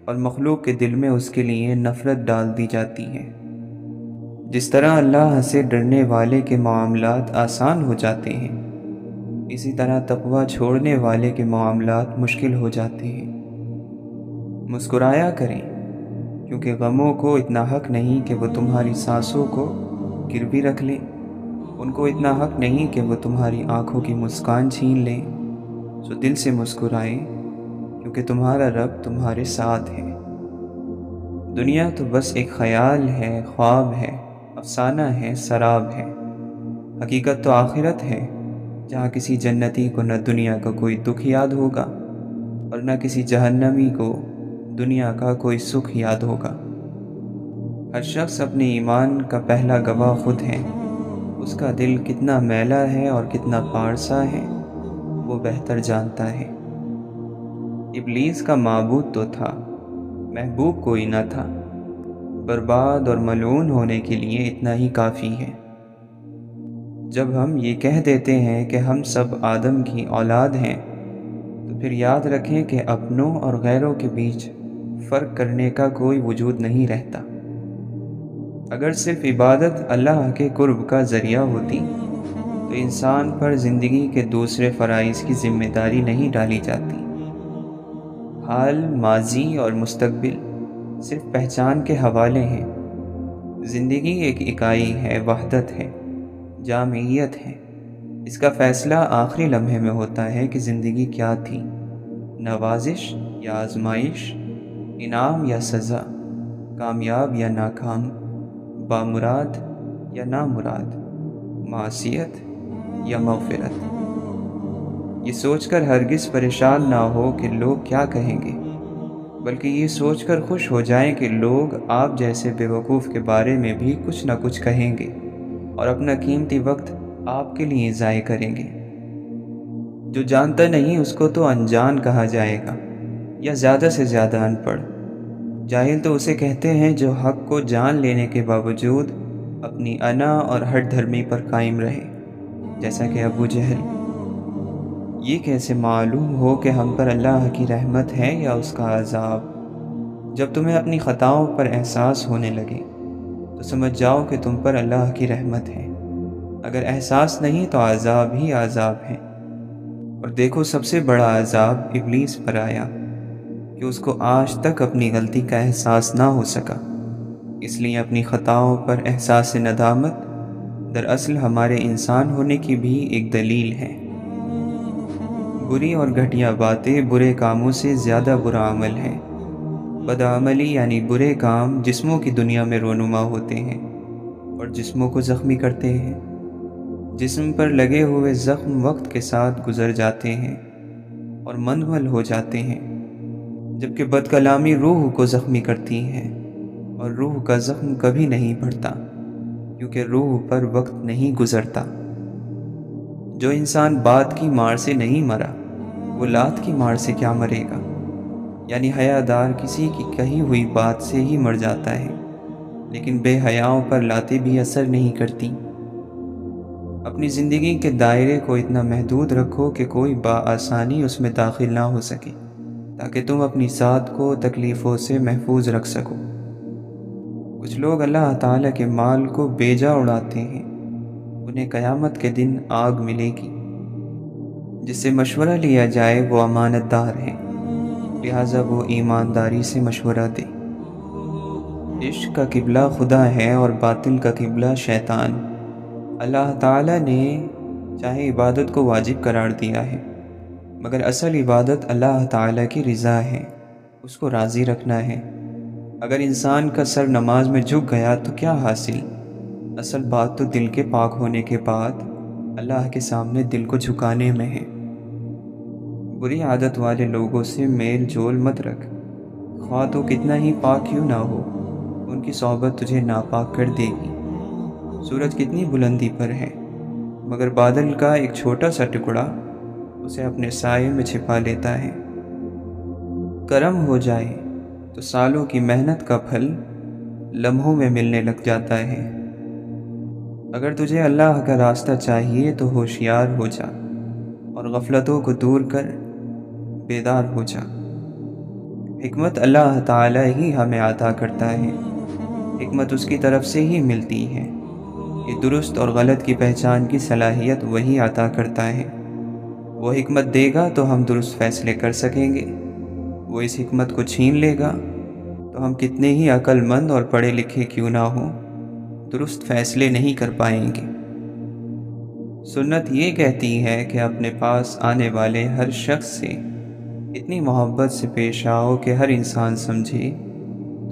اور مخلوق کے دل میں اس کے لیے نفرت ڈال دی جاتی ہے۔ جس طرح اللہ سے ڈرنے والے کے معاملات آسان ہو جاتے ہیں، اسی طرح تقویٰ چھوڑنے والے کے معاملات مشکل ہو جاتے ہیں۔ مسکرایا کریں، کیونکہ غموں کو اتنا حق نہیں کہ وہ تمہاری سانسوں کو گروی رکھ لیں، ان کو اتنا حق نہیں کہ وہ تمہاری آنکھوں کی مسکان چھین لیں۔ سو دل سے مسکرائیں، کیونکہ تمہارا رب تمہارے ساتھ ہے۔ دنیا تو بس ایک خیال ہے، خواب ہے، افسانہ ہے، سراب ہے۔ حقیقت تو آخرت ہے، جہاں کسی جنتی کو نہ دنیا کا کوئی دکھ یاد ہوگا اور نہ کسی جہنمی کو دنیا کا کوئی سکھ یاد ہوگا۔ ہر شخص اپنے ایمان کا پہلا گواہ خود ہے۔ اس کا دل کتنا میلا ہے اور کتنا پارسا ہے، وہ بہتر جانتا ہے۔ ابلیس کا معبود تو تھا، محبوب کوئی نہ تھا۔ برباد اور ملعون ہونے کے لیے اتنا ہی کافی ہے۔ جب ہم یہ کہہ دیتے ہیں کہ ہم سب آدم کی اولاد ہیں، تو پھر یاد رکھیں کہ اپنوں اور غیروں کے بیچ فرق کرنے کا کوئی وجود نہیں رہتا۔ اگر صرف عبادت اللہ کے قرب کا ذریعہ ہوتی تو انسان پر زندگی کے دوسرے فرائض کی ذمہ داری نہیں ڈالی جاتی۔ حال، ماضی اور مستقبل صرف پہچان کے حوالے ہیں۔ زندگی ایک اکائی ہے، وحدت ہے، جامعیت ہے۔ اس کا فیصلہ آخری لمحے میں ہوتا ہے کہ زندگی کیا تھی، نوازش یا آزمائش، انعام یا سزا، کامیاب یا ناکام، بامراد یا نامراد، معصیت یا مغفرت۔ یہ سوچ کر ہرگز پریشان نہ ہو کہ لوگ کیا کہیں گے، بلکہ یہ سوچ کر خوش ہو جائیں کہ لوگ آپ جیسے بے وقوف کے بارے میں بھی کچھ نہ کچھ کہیں گے اور اپنا قیمتی وقت آپ کے لیے ضائع کریں گے۔ جو جانتا نہیں اس کو تو انجان کہا جائے گا، یا زیادہ سے زیادہ ان پڑھ۔ جاہل تو اسے کہتے ہیں جو حق کو جان لینے کے باوجود اپنی انا اور ہٹ دھرمی پر قائم رہے، جیسا کہ ابو جہل۔ یہ کیسے معلوم ہو کہ ہم پر اللہ کی رحمت ہے یا اس کا عذاب؟ جب تمہیں اپنی خطاؤں پر احساس ہونے لگے تو سمجھ جاؤ کہ تم پر اللہ کی رحمت ہے۔ اگر احساس نہیں تو عذاب ہی عذاب ہے۔ اور دیکھو، سب سے بڑا عذاب ابلیس پر آیا کہ اس کو آج تک اپنی غلطی کا احساس نہ ہو سکا۔ اس لیے اپنی خطاؤں پر احساس ندامت دراصل ہمارے انسان ہونے کی بھی ایک دلیل ہے۔ بری اور گھٹیا باتیں برے کاموں سے زیادہ برا عمل ہے۔ بدعملی یعنی برے کام جسموں کی دنیا میں رونما ہوتے ہیں اور جسموں کو زخمی کرتے ہیں۔ جسم پر لگے ہوئے زخم وقت کے ساتھ گزر جاتے ہیں اور منمل ہو جاتے ہیں، جبکہ بد کلامی روح کو زخمی کرتی ہے، اور روح کا زخم کبھی نہیں بڑھتا کیونکہ روح پر وقت نہیں گزرتا۔ جو انسان بات کی مار سے نہیں مرا، وہ لات کی مار سے کیا مرے گا؟ یعنی حیادار کسی کی کہی ہوئی بات سے ہی مر جاتا ہے، لیکن بے حیاؤں پر لاتیں بھی اثر نہیں کرتی۔ اپنی زندگی کے دائرے کو اتنا محدود رکھو کہ کوئی بآسانی اس میں داخل نہ ہو سکے، تاکہ تم اپنی ذات کو تکلیفوں سے محفوظ رکھ سکو۔ کچھ لوگ اللہ تعالیٰ کے مال کو بیجا اڑاتے ہیں، انہیں قیامت کے دن آگ ملے گی۔ جس سے مشورہ لیا جائے وہ امانت دار ہے، لہٰذا وہ ایمانداری سے مشورہ دے۔ عشق کا قبلہ خدا ہے اور باطل کا قبلہ شیطان۔ اللہ تعالیٰ نے چاہے عبادت کو واجب قرار دیا ہے، مگر اصل عبادت اللہ تعالیٰ کی رضا ہے، اس کو راضی رکھنا ہے۔ اگر انسان کا سر نماز میں جھک گیا تو کیا حاصل؟ اصل بات تو دل کے پاک ہونے کے بعد اللہ کے سامنے دل کو جھکانے میں ہے۔ بری عادت والے لوگوں سے میل جول مت رکھ، خواہ تو کتنا ہی پاک کیوں نہ ہو، ان کی صحبت تجھے ناپاک کر دے گی۔ سورج کتنی بلندی پر ہے، مگر بادل کا ایک چھوٹا سا ٹکڑا اسے اپنے سائے میں چھپا لیتا ہے۔ کرم ہو جائے تو سالوں کی محنت کا پھل لمحوں میں ملنے لگ جاتا ہے۔ اگر تجھے اللہ کا راستہ چاہیے تو ہوشیار ہو جا اور غفلتوں کو دور کر بیدار ہو جا۔ حکمت اللہ تعالیٰ ہی ہمیں عطا کرتا ہے، حکمت اس کی طرف سے ہی ملتی ہے۔ یہ درست اور غلط کی پہچان کی صلاحیت وہی عطا کرتا ہے۔ وہ حکمت دے گا تو ہم درست فیصلے کر سکیں گے، وہ اس حکمت کو چھین لے گا تو ہم کتنے ہی عقل مند اور پڑھے لکھے کیوں نہ ہوں، درست فیصلے نہیں کر پائیں گے۔ سنت یہ کہتی ہے کہ اپنے پاس آنے والے ہر شخص سے اتنی محبت سے پیش آؤ کہ ہر انسان سمجھے